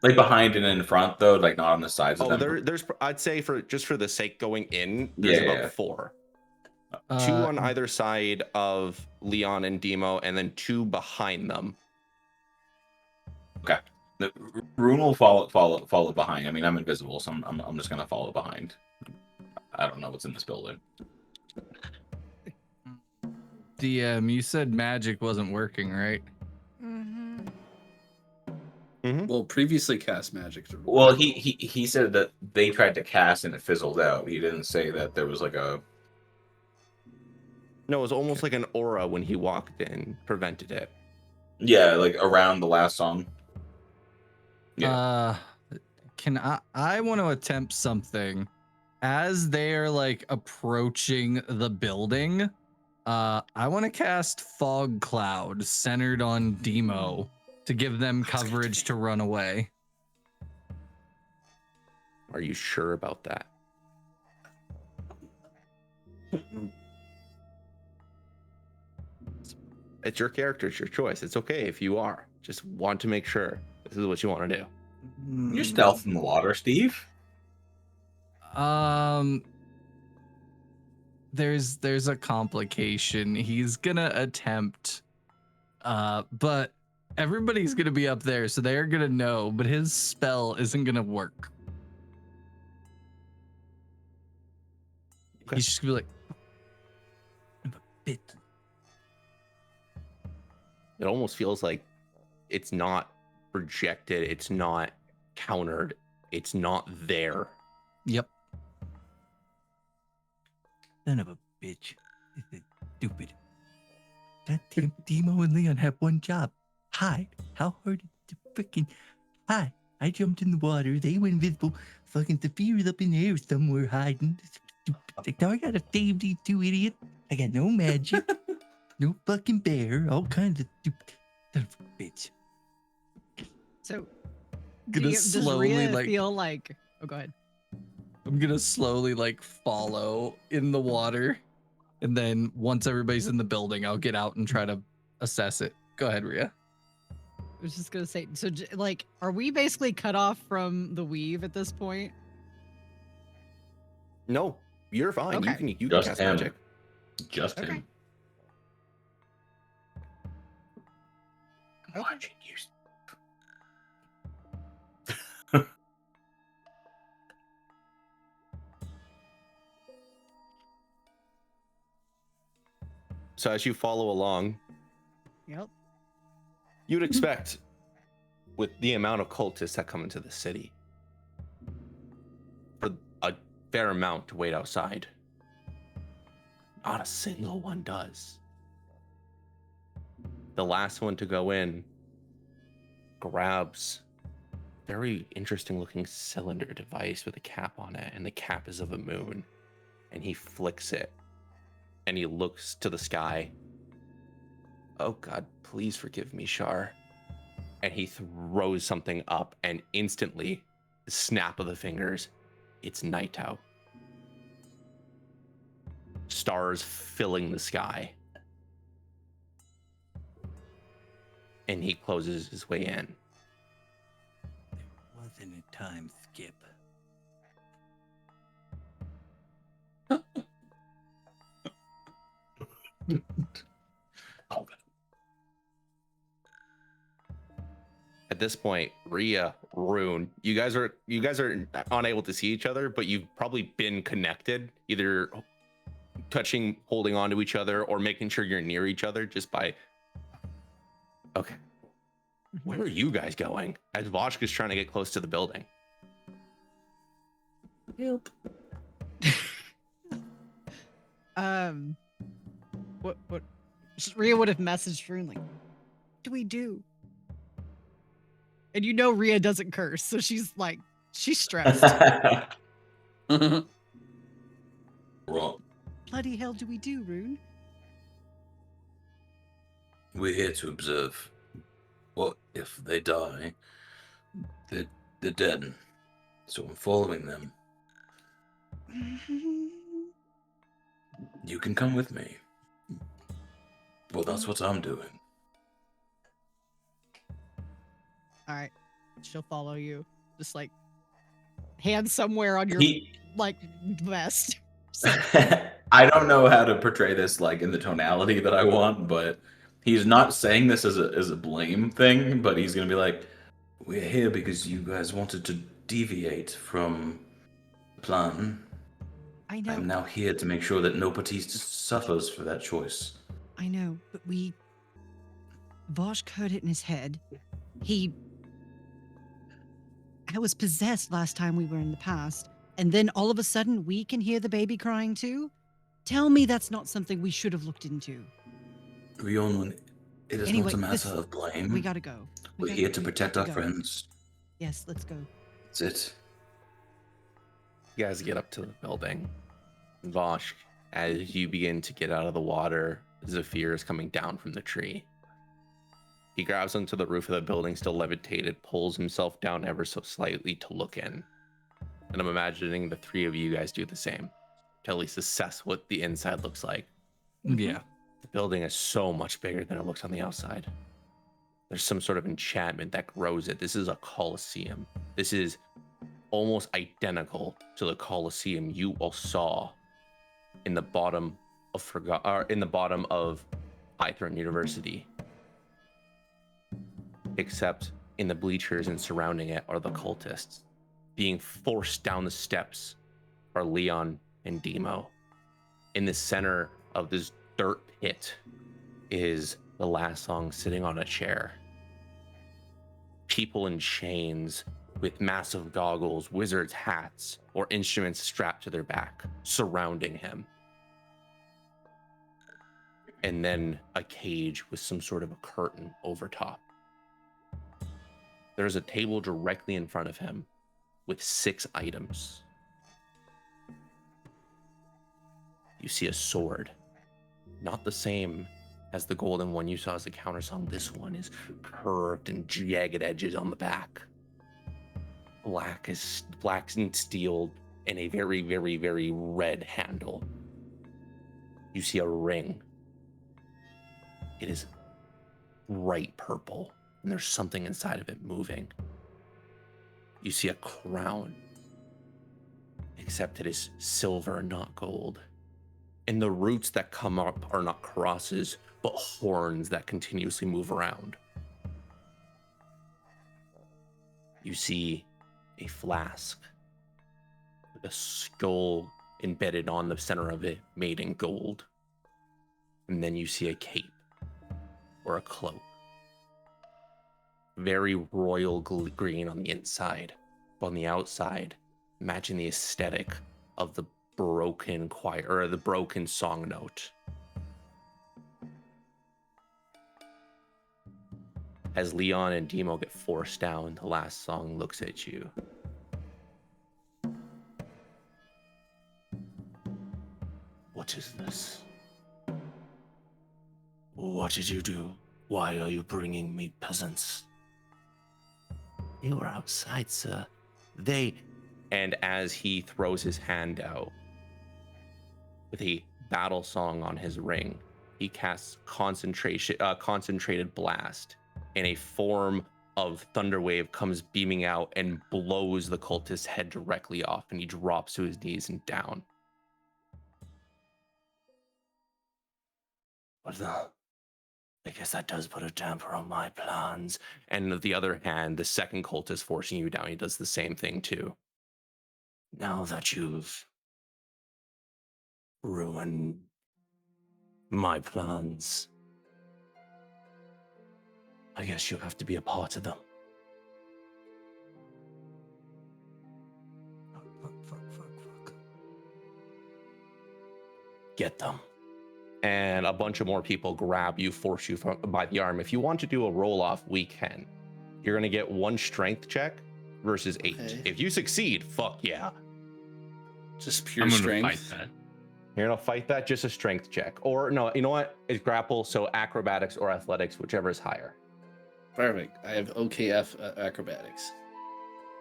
Like behind and in front, though, like not on the sides of Oh, them. there's I'd say for the sake going in, there's Yeah, about yeah. 4. 2 Uh, on either side of Leon and Demo, and then 2 behind them. Okay. The Rune will follow behind. I mean, I'm invisible, so I'm just gonna follow behind. I don't know what's in this building. DM, you said magic wasn't working, right? Mm-hmm. Well, previously cast magic. Well, he said that they tried to cast and it fizzled out. He didn't say that there was like a. No, it was almost like an aura when he walked in, prevented it. Yeah, like around the last song. Can I want to attempt something as they're like approaching the building. I want to cast fog cloud centered on Demo to give them coverage to run away. Are you sure about that? It's your character, it's your choice. It's okay if you are. Just want to make sure this is what you want to do. You're stealth in the water, Steve. there's a complication. He's gonna attempt, but everybody's gonna be up there, so they're gonna know. But his spell isn't gonna work. Okay. He's just gonna be like, Bit. It almost feels like it's not projected, it's not countered, it's not there. "Yep." Son of a bitch. This is stupid. That damn Demo and Leon have one job. Hide. How hard is to freaking hide? I jumped in the water. They went invisible. Fucking Zephyr's up in the air somewhere hiding. Like, now I gotta save these two idiots. I got no magic. No fucking bear. All kinds of stupid. Son of a bitch. So, Gonna does slowly, Rhea like- feel like? Oh, go ahead. I'm gonna slowly like follow in the water, and then once everybody's in the building, I'll get out and try to assess it. Go ahead, Rhea. I was just gonna say. So, like, are we basically cut off from the weave at this point? No, you're fine. Okay. You can Just cast him. magic. Just Okay. him. Okay. Watching you. So as you follow along, Yep. you'd expect, with the amount of cultists that come into the city, for a fair amount to wait outside. Not a single one does. The last one to go in grabs a very interesting looking cylinder device with a cap on it, and the cap is of a moon. And he flicks it, and he looks to the sky. Oh God, please forgive me, Shar. And he throws something up, and instantly, the snap of the fingers, it's night out. Stars filling the sky. And he closes his way in. There wasn't a time skip. At this point, Rhea, Rune, you guys are unable to see each other, but you've probably been connected, either touching, holding on to each other, or making sure you're near each other just by. Okay. Where are you guys going? As Voshka's trying to get close to the building. Help. What? Rhea would have messaged Rune like, "What do we do?" And you know Rhea doesn't curse, so she's stressed. Right. Bloody hell do we do, Rune? We're here to observe. What if they die? They're dead. So I'm following them. You can come with me. Well, that's what I'm doing. All right, she'll follow you. Just like hand somewhere on your vest. I don't know how to portray this like in the tonality that I want, but he's not saying this as a blame thing, but he's gonna be like, We're here because you guys wanted to deviate from the plan. I know. I'm now here to make sure that nobody suffers for that choice. I know, but Vosh heard it in his head. I was possessed last time we were in the past, and then all of a sudden we can hear the baby crying too? Tell me that's not something we should have looked into. Rionwin, it is Anyway, not a matter of blame. We gotta go. We're here to protect our friends. Yes, let's go. That's it. You guys get up to the building. Vosh, as you begin to get out of the water, Zephyr is coming down from the tree. He grabs onto the roof of the building, still levitated, pulls himself down ever so slightly to look in. And I'm imagining the three of you guys do the same, to at least assess what the inside looks like. Yeah. The building is so much bigger than it looks on the outside. There's some sort of enchantment that grows it. This is a Colosseum. This is almost identical to the Colosseum you all saw in the bottom of Hythron University. Except in the bleachers and surrounding it are the cultists. Being forced down the steps are Leon and Demo. In the center of this dirt pit is the last song sitting on a chair. People in chains with massive goggles, wizards' hats, or instruments strapped to their back, surrounding him. And then a cage with some sort of a curtain over top. There's a table directly in front of him with 6 items. You see a sword, not the same as the golden one you saw as the countersong. This one is curved and jagged edges on the back. Black and steel, and a very, very, very red handle. You see a ring. It is bright purple, and there's something inside of it moving. You see a crown, except it is silver, not gold. And the roots that come up are not crosses, but horns that continuously move around. You see a flask with a skull embedded on the center of it, made in gold. And then you see a cape or a cloak. Very royal green on the inside, but on the outside, matching the aesthetic of the broken choir, or the broken song note. As Leon and Demo get forced down, the last song looks at you. What is this? What did you do? Why are you bringing me peasants? They were outside, sir. And as he throws his hand out with a battle song on his ring, he casts concentrated blast, and a form of thunderwave comes beaming out and blows the cultist's head directly off, and he drops to his knees and down. Well, I guess that does put a damper on my plans. And on the other hand, the second cultist forcing you down, he does the same thing too. Now that you've ruined my plans, I guess you have to be a part of them. Fuck. Get them. And a bunch of more people grab you, force you by the arm. If you want to do a roll-off, we can. You're going to get 1 strength check versus 8. Okay. If you succeed, fuck yeah. Just pure I'm gonna strength. fight that. You're going to fight that, just a strength check. Or no, you know what? It's grapple, so acrobatics or athletics, whichever is higher. Perfect. I have OKF acrobatics.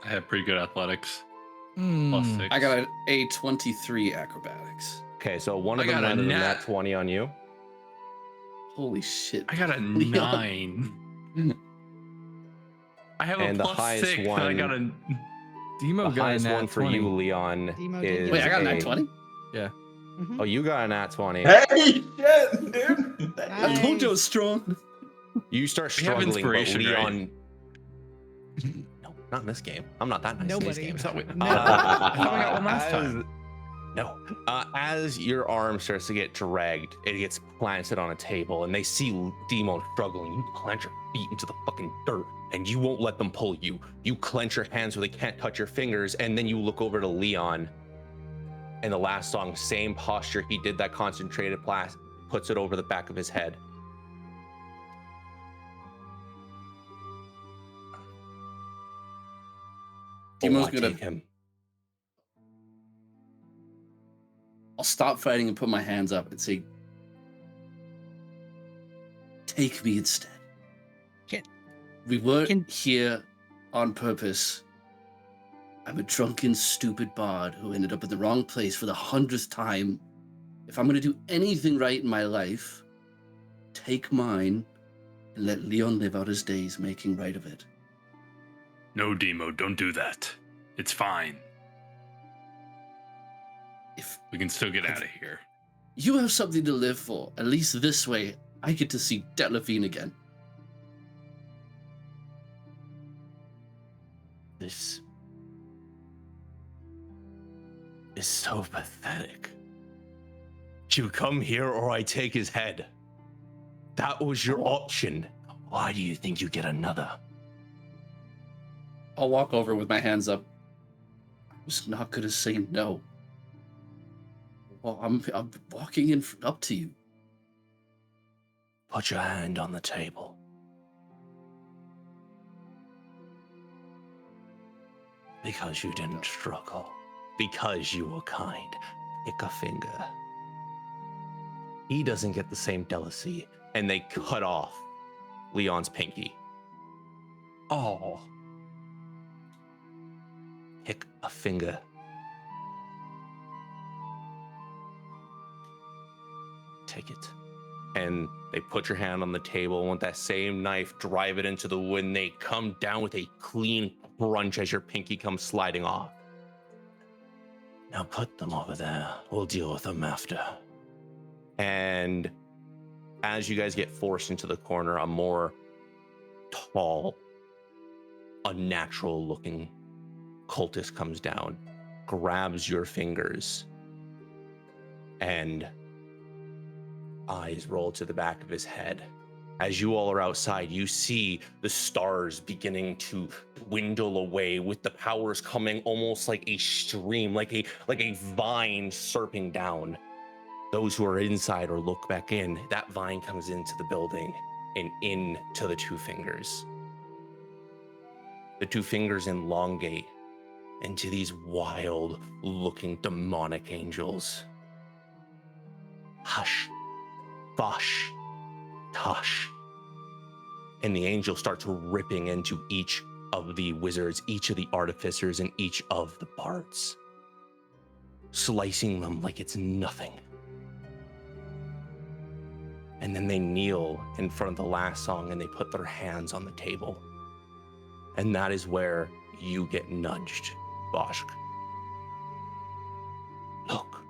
I have pretty good athletics. Plus Hmm. 6. I got a 23 acrobatics. Okay, so one of I them got a landed a nat- nat 20 on you. Holy shit. I got a Leon. 9. I have And a the plus highest 6, and I one- got a. Demo The got a highest nat one for 20. you, Leon, Demo did is get Wait, I got a a- nat 20? Mhm. Oh, you got a nat 20. Hey, shit, dude. I told you I was strong. You start We have struggling, but inspiration, right? Leon. No, not in this game. I'm not that nice in Nobody. these I games. thought No. I got one last As- time. No. As your arm starts to get dragged, it gets planted on a table, and they see Demo struggling. You plant your feet into the fucking dirt, and you won't let them pull you. You clench your hands so they can't touch your fingers, and then you look over to Leon. And the last song, same posture. He did that concentrated blast, puts it over the back of his head. Demo's I gonna- take him. I'll stop fighting and put my hands up and say, take me instead. Can- We weren't can- here on purpose. I'm a drunken, stupid bard who ended up in the wrong place for the 100th time. If I'm going to do anything right in my life, take mine and let Leon live out his days making right of it. No, Demo, don't do that. It's fine. If We can still get out of here. You have something to live for. At least this way, I get to see Delavine again. This is so pathetic. You come here or I take his head. That was your option. Why do you think you get another? I'll walk over with my hands up. I was not gonna say no. Well, I'm walking in up to you. Put your hand on the table. Because you didn't struggle. Because you were kind. Pick a finger. He doesn't get the same delicacy, and they cut off Leon's pinky. Oh. Pick a finger. Take it. And they put your hand on the table, and with that same knife, drive it into the wood, and they come down with a clean crunch as your pinky comes sliding off. Now put them over there. We'll deal with them after. And as you guys get forced into the corner, a more tall, unnatural looking cultist comes down, grabs your fingers, and eyes roll to the back of his head. As you all are outside, you see the stars beginning to dwindle away, with the powers coming almost like a stream, like a vine serping down. Those who are inside or look back in, that vine comes into the building and into the two fingers. The two fingers elongate into these wild looking demonic angels. Hush, bosh, tush. And the angel starts ripping into each of the wizards, each of the artificers, and each of the bards, slicing them like it's nothing. And then they kneel in front of the last song and they put their hands on the table. And that is where you get nudged, Boschk. Look.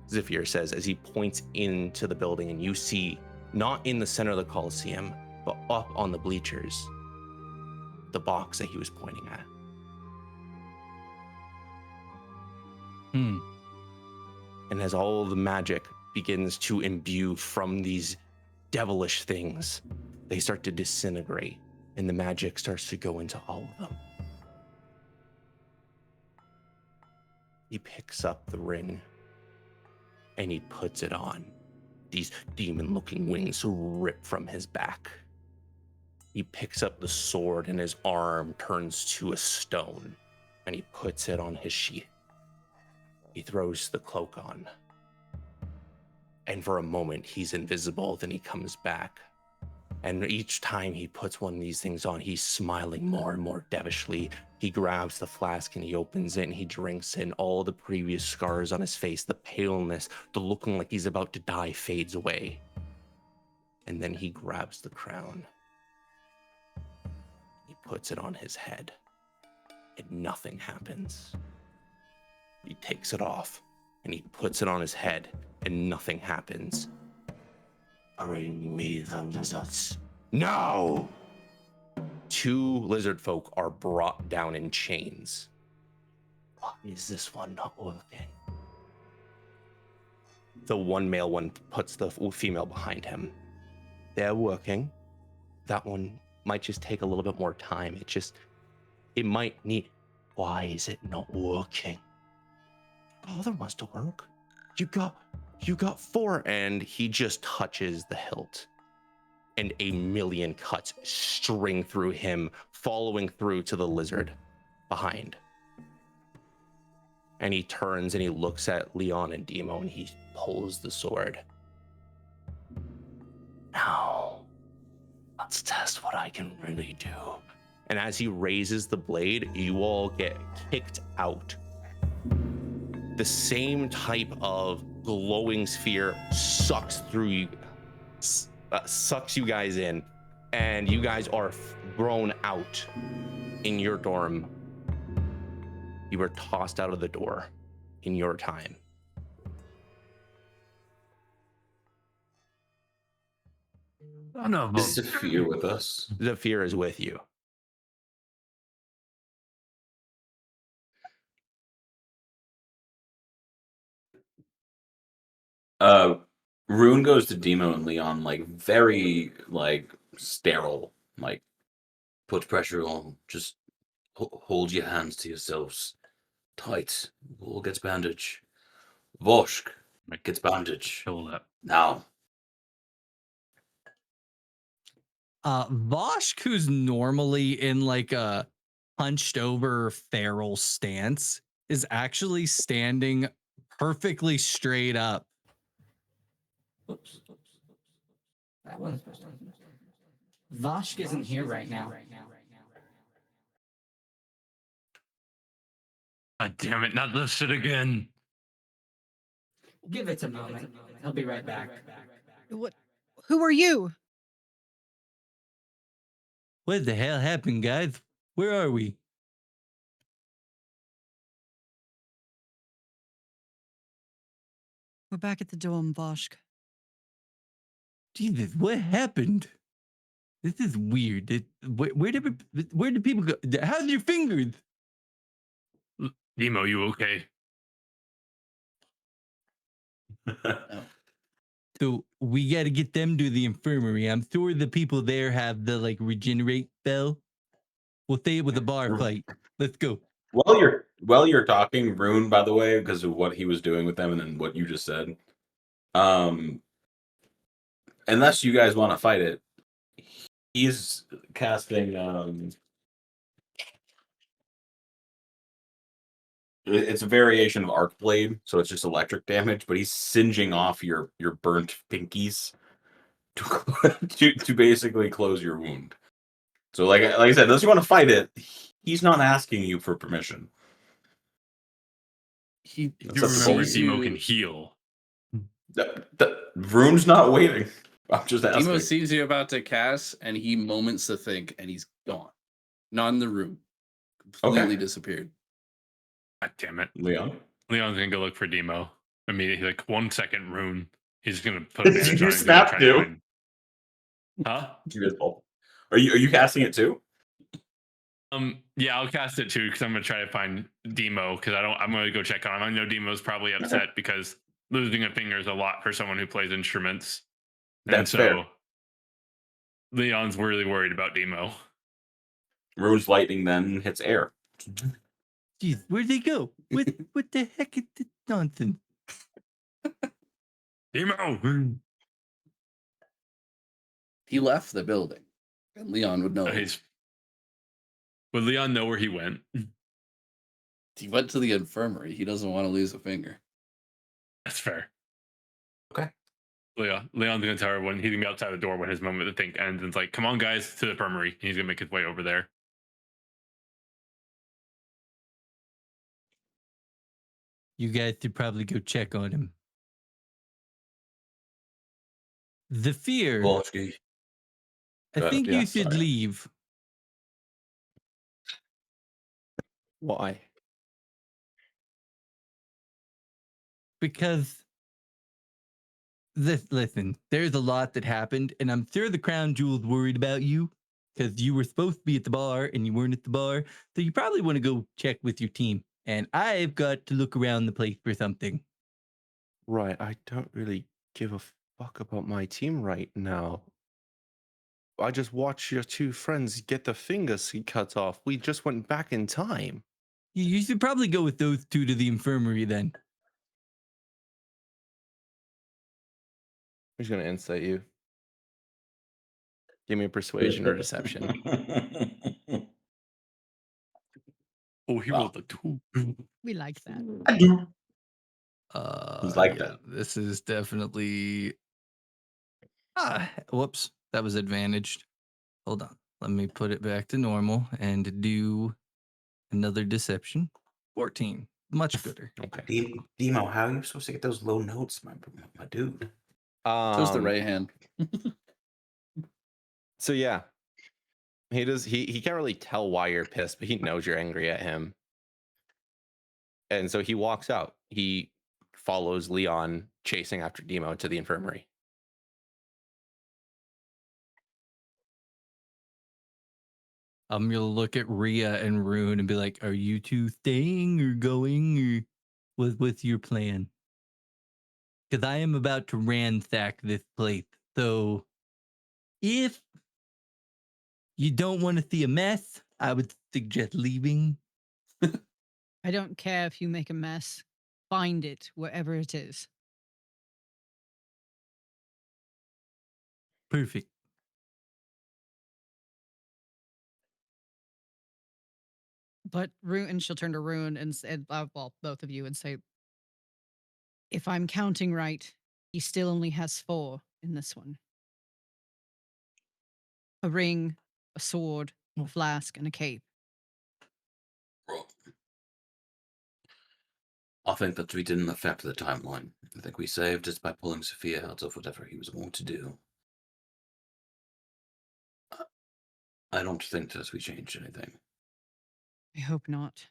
Zephyr says as he points into the building, and you see, not in the center of the Colosseum, but up on the bleachers, the box that he was pointing at. And as all of the magic begins to imbue from these devilish things, they start to disintegrate, and the magic starts to go into all of them. He picks up the ring and he puts it on. These demon-looking wings rip from his back. He picks up the sword and his arm turns to a stone, and he puts it on his sheath. He throws the cloak on. And for a moment, he's invisible, then he comes back. And each time he puts one of these things on, he's smiling more and more devilishly. He grabs the flask and he opens it and he drinks it, and all the previous scars on his face, the paleness, the looking like he's about to die fades away. And then he grabs the crown. He puts it on his head, and nothing happens. He takes it off and he puts it on his head, and nothing happens. Bring me the lizards. No! Two lizard folk are brought down in chains. Why is this one not working? The one male one puts the female behind him. They're working. That one might just take a little bit more time. It might need... Why is it not working? Oh, there must have work. You got 4. And he just touches the hilt, and a million cuts string through him, following through to the lizard behind. And he turns and he looks at Leon and Demo, and he pulls the sword. Now, let's test what I can really do. And as he raises the blade, you all get kicked out. The same type of glowing sphere sucks through you, sucks you guys in, and you guys are thrown out in your dorm. You were tossed out of the door in your time. Son of Is a- Zephyr with us? Zephyr is with you. Rune goes to Demo and Leon, like, very, like, sterile. Like, put pressure on. Just hold your hands to yourselves. Tight. All gets bandage. Voshk gets bandage. Kill that. Now. Voshk, who's normally in like a hunched over feral stance, is actually standing perfectly straight up. Oops. That wasn't supposed to. Voshk isn't here right now. God damn it, not this shit again. Give it a moment. He'll be right back. What? Who are you? What the hell happened, guys? Where are we? We're back at the dome, Voshk. Jesus, what happened? This is weird. Where did people go? How's your fingers? Nemo, you okay? No. So we got to get them to the infirmary. I'm sure the people there have the like regenerate spell. We'll say it was a bar fight. Let's go. While you're talking, Rune, by the way, because of what he was doing with them and then what you just said, unless you guys want to fight it, he's casting it's a variation of arc blade, so it's just electric damage, but he's singeing off your burnt pinkies to basically close your wound. So like I said, unless you want to fight it, he's not asking you for permission. He You That's up to remember both. Demo can heal. Rune's not waiting. I'm just asking. Demo sees you about to cast, and he moments to think, and he's gone. Not in the room. Completely disappeared. God damn it. Leon. Leon's gonna go look for Demo immediately. Like 1 second, Rune. He's gonna put Did bandage you on. He's gonna snap try too? to find. Huh? Are you casting it too? Yeah, I'll cast it too because I'm gonna try to find Demo because I'm gonna go check on him. I know Demo's probably upset because losing a finger is a lot for someone who plays instruments. That's and so fair. Leon's really worried about Demo. Rune's lightning then hits air. Jeez, where'd they go? What the heck is this nonsense? Demo! He left the building, and Leon would know. Would Leon know where he went? He went to the infirmary. He doesn't want to lose a finger. That's fair. Okay. Leon's gonna tell everyone he's gonna be outside the door when his moment to think ends, and it's like, come on, guys, to the infirmary. He's gonna make his way over there. You guys should probably go check on him. The fear. Volsky. I think yeah, you should sorry. leave. Why? Because listen, there's a lot that happened, and I'm sure the crown jewel's worried about you because you were supposed to be at the bar and you weren't at the bar. So you probably want to go check with your team. And I've got to look around the place for something. Right, I don't really give a fuck about my team right now. I just watched your two friends get the fingers cut off. We just went back in time. You should probably go with those two to the infirmary then. Who's gonna insight you? Give me a persuasion or deception. Oh, he rolled a 2. We like that. He's like Yeah, that. this is definitely. Whoops, that was advantaged. Hold on, let me put it back to normal and do another deception. 14, much gooder. Okay. Demo, how are you supposed to get those low notes, my dude? So's the right hand. So yeah, he does. He can't really tell why you're pissed, but he knows you're angry at him, and so he walks out. He follows Leon chasing after Demo to the infirmary. I'm gonna look at Rhea and Rune and be like, "Are you two staying or going, or what's your plan?" Because I am about to ransack this place. So if you don't want to see a mess, I would suggest leaving. I don't care if you make a mess. Find it wherever it is. Perfect. But Rune, and she'll turn to Rune and said, well, both of you, and say, if I'm counting right, he still only has 4 in this one. A ring, a sword, a flask, and a cape. Well, I think that we didn't affect the timeline. I think we saved just by pulling Zephyr out of whatever he was going to do. I don't think that we changed anything. I hope not.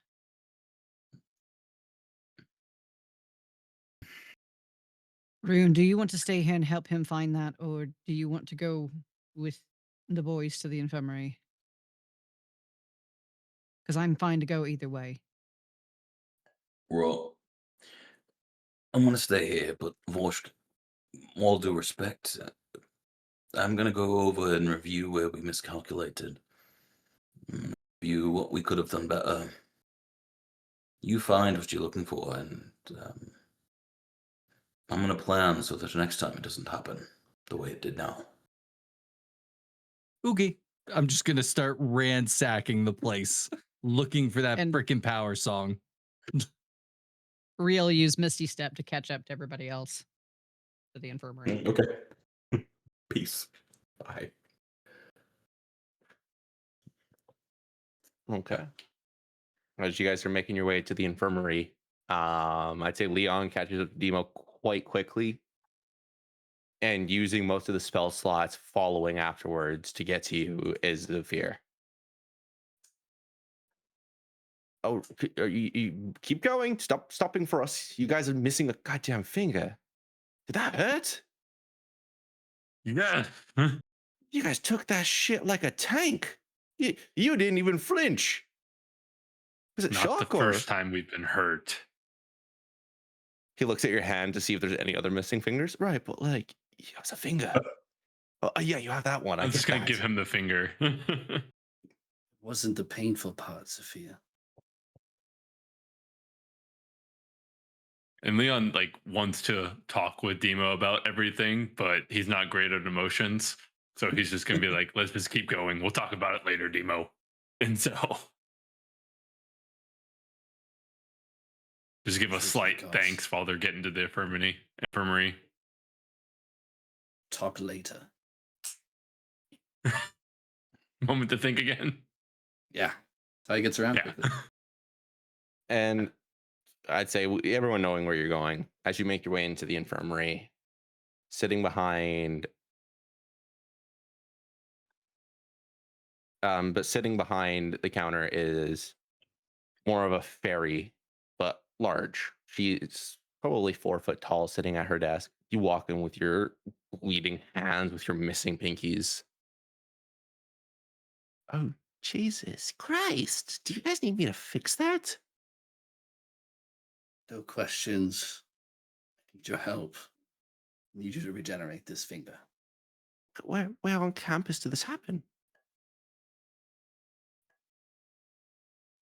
Rune, do you want to stay here and help him find that, or do you want to go with the boys to the infirmary? Because I'm fine to go either way. Well, I'm going to stay here, but Vosh, all due respect, I'm going to go over and review where we miscalculated. Review what we could have done better. You find what you're looking for, and I'm going to plan so that next time it doesn't happen the way it did now. Okay. I'm just gonna start ransacking the place, looking for that And- freaking power song. Real use Misty Step to catch up to everybody else to the infirmary. Okay. Peace. Bye. Okay. As you guys are making your way to the infirmary, I'd say Leon catches up to Demo quite quickly and using most of the spell slots following afterwards to get to you is Zephyr. Oh, you keep going. Stop stopping for us. You guys are missing a goddamn finger. Did that hurt? Yeah. You guys took that shit like a tank. You didn't even flinch. Was it Not shock the or? first time we've been hurt. He looks at your hand to see if there's any other missing fingers. Right, but like, it's a finger. Oh, yeah, you have that one. I'm just gonna give him the finger. Wasn't the painful part, Sophia. And Leon like wants to talk with Demo about everything, but he's not great at emotions. So he's just gonna be like, let's just keep going. We'll talk about it later, Demo. And so just give a slight thanks while they're getting to the infirmary. Talk later. Moment to think again. Yeah. That's how he gets around Yeah. quickly. And I'd say everyone knowing where you're going, as you make your way into the infirmary, sitting behind the counter is more of a fairy, but large. She's probably 4 foot tall, sitting at her desk. You walk in with your bleeding hands, with your missing pinkies. Oh, Jesus Christ. Do you guys need me to fix that? No questions. I need your help. I need you to regenerate this finger. Where on campus did this happen?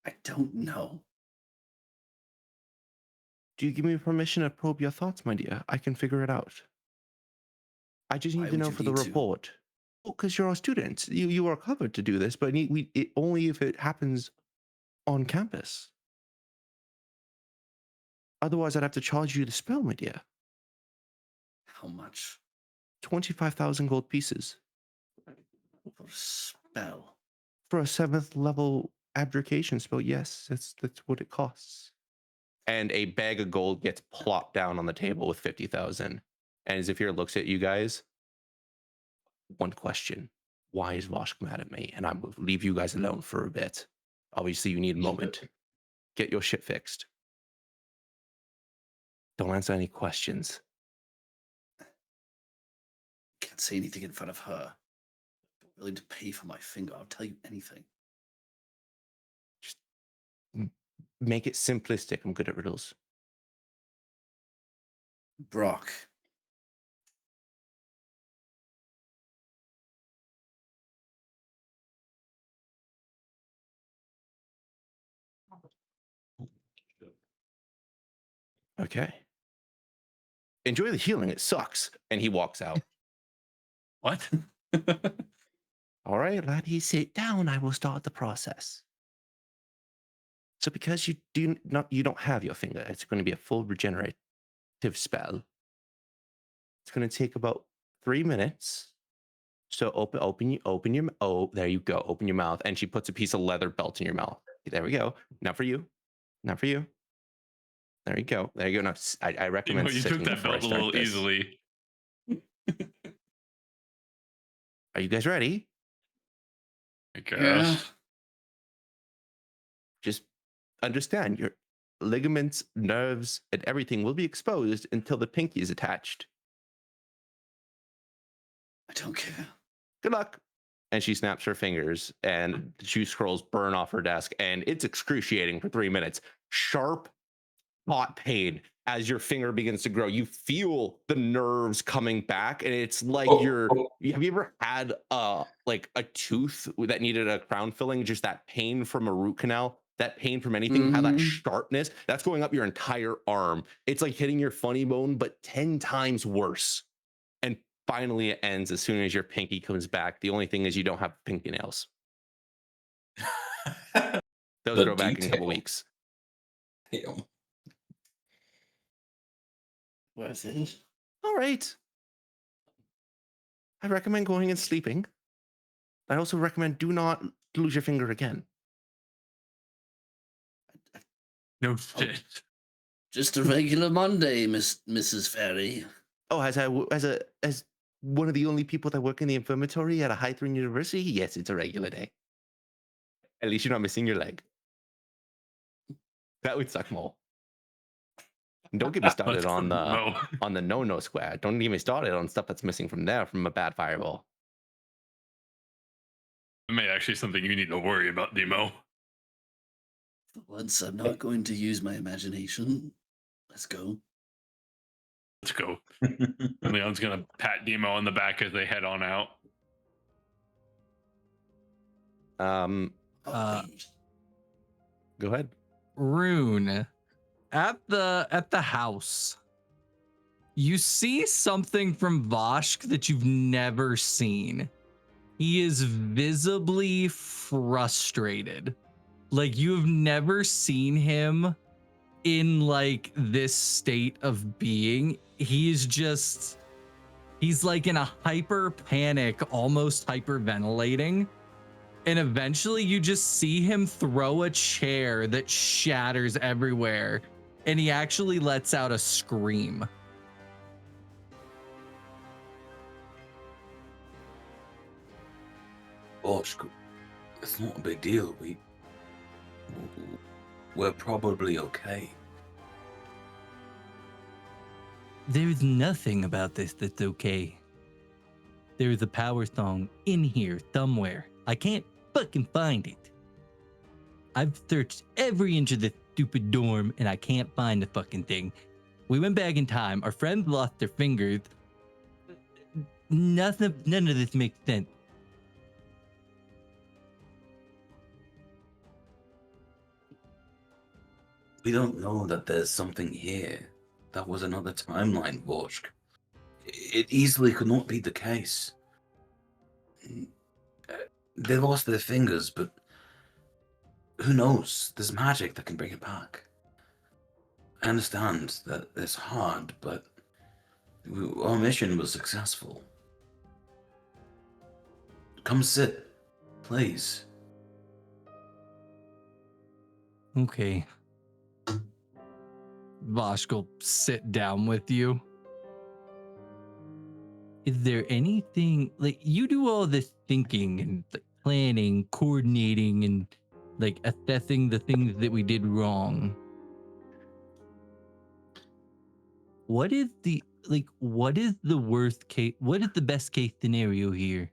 I don't know. Do you give me permission to probe your thoughts, my dear? I can figure it out. I just Why need to would know you for the need to? report. Well, because you're our students. You are covered to do this, but only if it happens on campus. Otherwise, I'd have to charge you the spell, my dear. How much? 25,000 gold pieces. For a spell? For a 7th level abjuration spell, yes, that's what it costs. And a bag of gold gets plopped down on the table with 50,000. And Zephyr looks at you guys. One question. Why is Vosk mad at me? And I will leave you guys alone for a bit. Obviously, you need a moment. Get your shit fixed. Don't answer any questions. Can't say anything in front of her. I'm willing to pay for my finger. I'll tell you anything. Make it simplistic. I'm good at riddles. Brock. Okay. Enjoy the healing. It sucks. And he walks out. What? All right, laddie, sit down. I will start the process. So because you don't have your finger, it's going to be a full regenerative spell. It's going to take about 3 minutes. So open your there you go. Open your mouth, and she puts a piece of leather belt in your mouth. There we go. Not for you. Not for you. There you go. There you go. Now I recommend You sitting took that before I belt a start little this. easily. Are you guys ready? I guess. Yeah. Just understand your ligaments, nerves, and everything will be exposed until the pinky is attached. I don't care. Good luck. And she snaps her fingers, and the juice scrolls burn off her desk, and it's excruciating for 3 minutes. Sharp, hot pain as your finger begins to grow. You feel the nerves coming back, and it's like have you ever had like a tooth that needed a crown filling? Just that pain from a root canal, that pain from anything, how that sharpness that's going up your entire arm. It's like hitting your funny bone, but 10 times worse. And finally, it ends as soon as your pinky comes back. The only thing is you don't have pinky nails. Those grow back in a couple weeks. Damn. Worth it. All right. I recommend going and sleeping. I also recommend do not lose your finger again. No shit. Just a regular Monday, Mrs. Ferry. Oh, as one of the only people that work in the infirmary at a Hythrin university, yes, it's a regular day. At least you're not missing your leg. That would suck more. And don't get me started on the no square. Don't get me started on stuff that's missing from there from a bad fireball. It may actually something you need to worry about, Demo. For once, I'm not going to use my imagination. Let's go. Let's go. And Leon's gonna pat Demo on the back as they head on out. Go ahead. Rune, at the house, you see something from Voshk that you've never seen. He is visibly frustrated. Like, you've never seen him in like this state of being. He's like in a hyper panic, almost hyperventilating. And eventually you just see him throw a chair that shatters everywhere. And he actually lets out a scream. Bosh, it's not a big deal. We're probably okay. There's nothing about this that's okay. There's a power song in here somewhere. I can't fucking find it. I've searched every inch of this stupid dorm and I can't find the fucking thing. We went back in time. Our friends lost their fingers. None of this makes sense. We don't know that there's something here. That was another timeline, Vorsk. It easily could not be the case. They lost their fingers, but who knows? There's magic that can bring it back. I understand that it's hard, but our mission was successful. Come sit, please. Okay. Voshk will sit down with you. Is there anything, like, you do all this thinking and like, planning, coordinating, and like assessing the things that we did wrong. What is the worst case? What is the best case scenario here?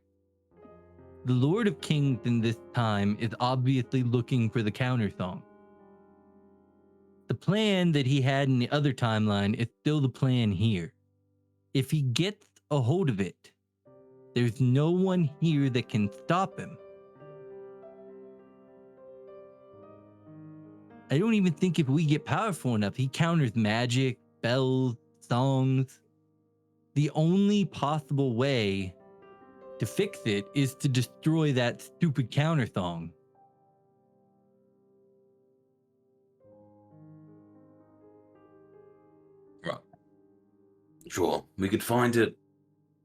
The Lord of Kings in this time is obviously looking for the counter song. the plan that he had in the other timeline is still the plan here. If he gets a hold of it, there's no one here that can stop him. I don't even think if we get powerful enough, he counters magic, spells, songs. The only possible way to fix it is to destroy that stupid counter thong. Right. Sure. We could find it,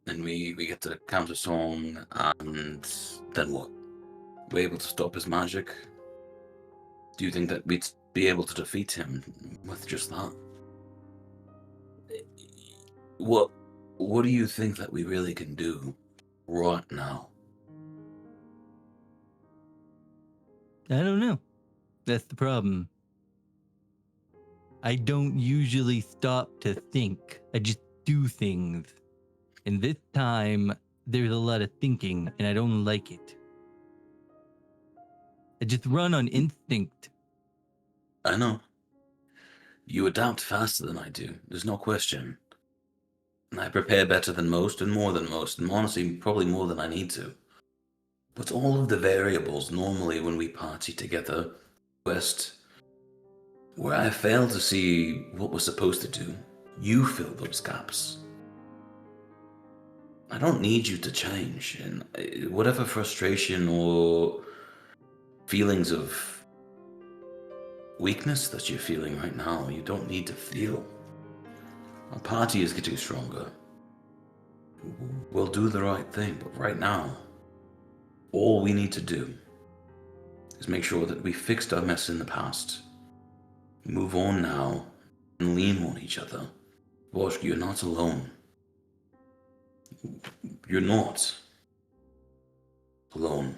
and we get the counter song, and then what? We're able to stop his magic? Do you think that we'd be able to defeat him with just that? What do you think that we really can do right now? I don't know. That's the problem. I don't usually stop to think. I just do things. And this time, there's a lot of thinking, and I don't like it. I just run on instinct. I know. You adapt faster than I do, there's no question. And I prepare better than most and more than most, and honestly, probably more than I need to. But all of the variables normally when we party together, West, where I fail to see what we're supposed to do, you fill those gaps. I don't need you to change, and whatever frustration or feelings of weakness that you're feeling right now, you don't need to feel. Our party is getting stronger. We'll do the right thing, but right now, all we need to do is make sure that we fixed our mess in the past. Move on now and lean on each other. Voshk, you're not alone. You're not alone.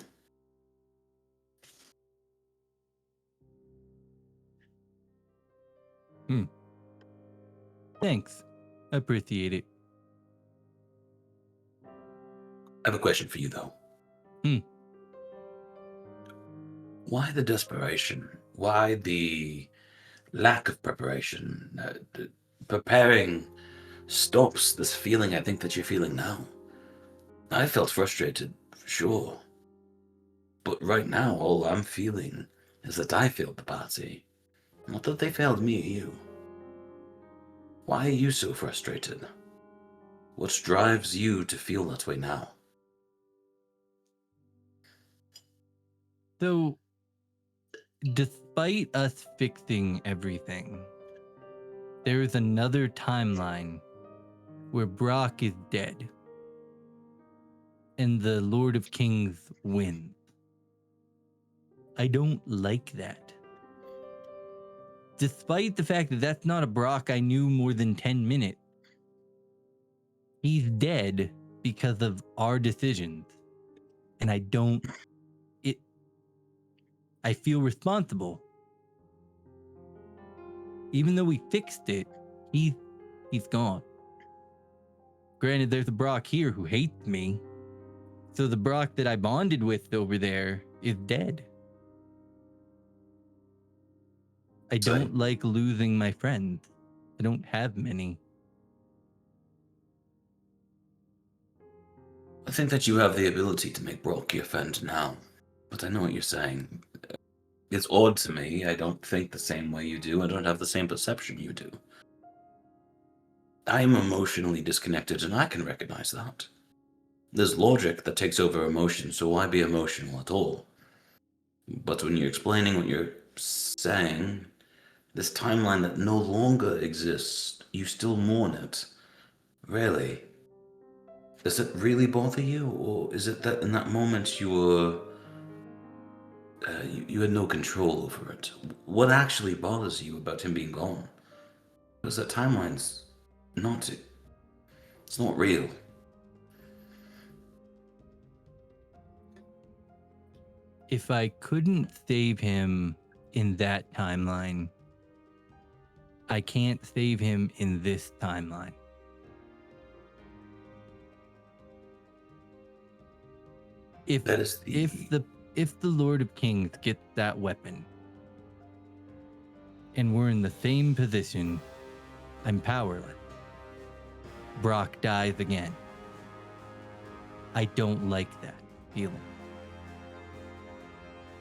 Thanks. I appreciate it. I have a question for you, though. Why the desperation? Why the lack of preparation? Preparing stops this feeling I think that you're feeling now. I felt frustrated, sure. But right now, all I'm feeling is that I failed the party. Not that they failed me or you. Why are you so frustrated? What drives you to feel that way now? So, despite us fixing everything, there is another timeline where Brock is dead and the Lord of Kings wins. I don't like that. Despite the fact that that's not a Brock I knew more than 10 minutes, he's dead because of our decisions. And I don't, I feel responsible. Even though we fixed it, he's gone. Granted, there's a Brock here who hates me. So the Brock that I bonded with over there is dead. I don't like losing my friends. I don't have many. I think that you have the ability to make Brock your friend now. But I know what you're saying. It's odd to me. I don't think the same way you do. I don't have the same perception you do. I am emotionally disconnected, and I can recognize that. There's logic that takes over emotion, so why be emotional at all? But when you're explaining what you're saying, this timeline that no longer exists, you still mourn it. Really? Does it really bother you, or is it that in that moment you were... you had no control over it? What actually bothers you about him being gone? Because that timeline's not... it's not real. If I couldn't save him in that timeline, I can't save him in this timeline. If That is if the Lord of Kings gets that weapon and we're in the same position. I'm powerless. Brock dies again. I don't like that feeling.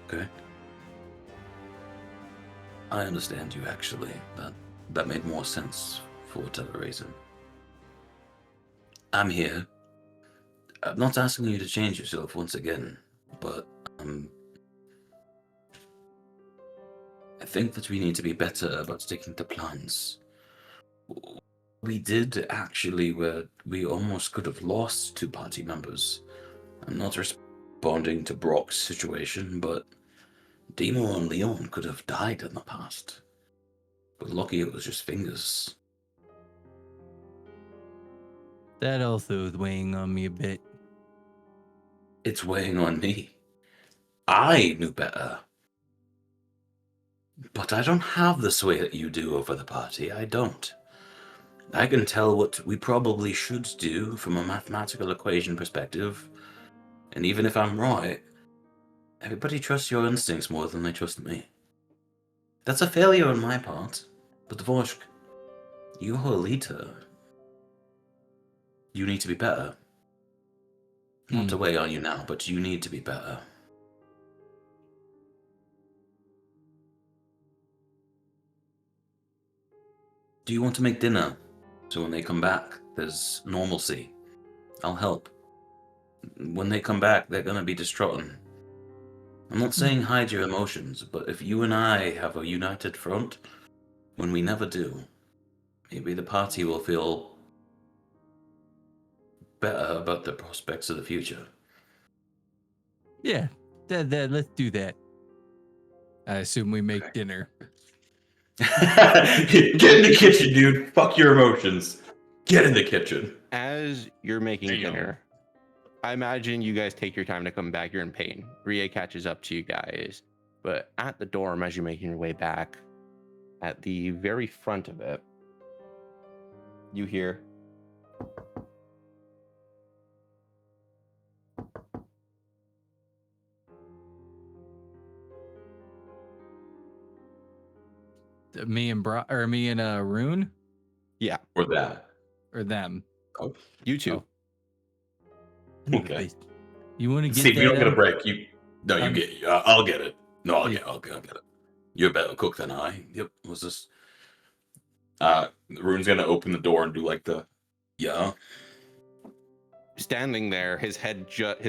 Okay. I understand you, actually. That made more sense for whatever reason. I'm here. I'm not asking you to change yourself once again, but I think that we need to be better about sticking to plans. We did actually, where we almost could have lost 2 party members. I'm not responding to Brock's situation, but Demo and Leon could have died in the past. But lucky it was just fingers. That also is weighing on me a bit. It's weighing on me. I knew better. But I don't have the sway that you do over the party. I don't. I can tell what we probably should do from a mathematical equation perspective. And even if I'm right, everybody trusts your instincts more than they trust me. That's a failure on my part. But Dvoshk, you're a leader. You need to be better. Not to weigh on you now, but you need to be better. Do you want to make dinner? So when they come back, there's normalcy. I'll help. When they come back, they're gonna be distraught. I'm not saying hide your emotions, but if you and I have a united front, when we never do, maybe the party will feel better about the prospects of the future. Yeah, let's do that. I assume we make dinner. Get in the kitchen, dude. Fuck your emotions. Get in the kitchen. As you're making Damn. dinner, I imagine you guys take your time to come back. You're in pain. Rie catches up to you guys. But at the dorm, as you're making your way back, at the very front of it, you hear Me and Rune Or that. or them. you two. Oh. Okay. You want to get See, we don't that get a up? break. You I'm- get. I'll get it. No, I'll Yeah. get it. You're a better cook than I. Yep. What's this? Rune's gonna open the door and do like the, yeah. Standing there, his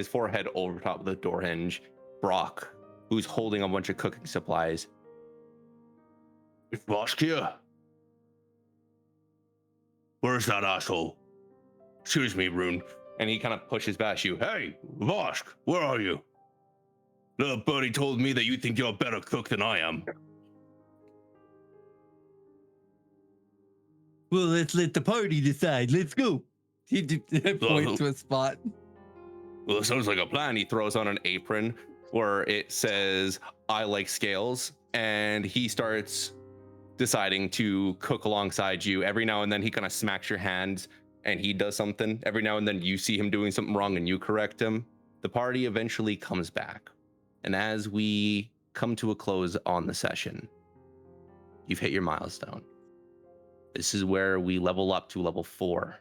forehead over top of the door hinge, Brock, who's holding a bunch of cooking supplies. Vosk here? Where's that asshole? Excuse me, Rune. And he kind of pushes past you. Hey, Vosk, where are you? Little birdie told me that you think you're a better cook than I am. Well, let's let the party decide. Let's go. He points to a spot. Well, it sounds like a plan. He throws on an apron where it says, I like scales. And he starts deciding to cook alongside you. Every now and then he kind of smacks your hands and he does something. Every now and then you see him doing something wrong and you correct him. The party eventually comes back. And as we come to a close on the session, you've hit your milestone. This is where we level up to level 4.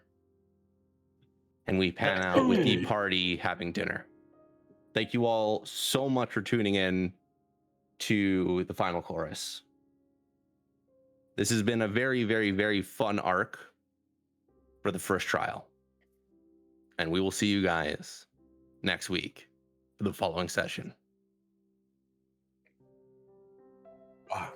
And we pan out with the party having dinner. Thank you all so much for tuning in to the final chorus. This has been a very, very, very fun arc for the first trial. And we will see you guys next week for the following session. Wow.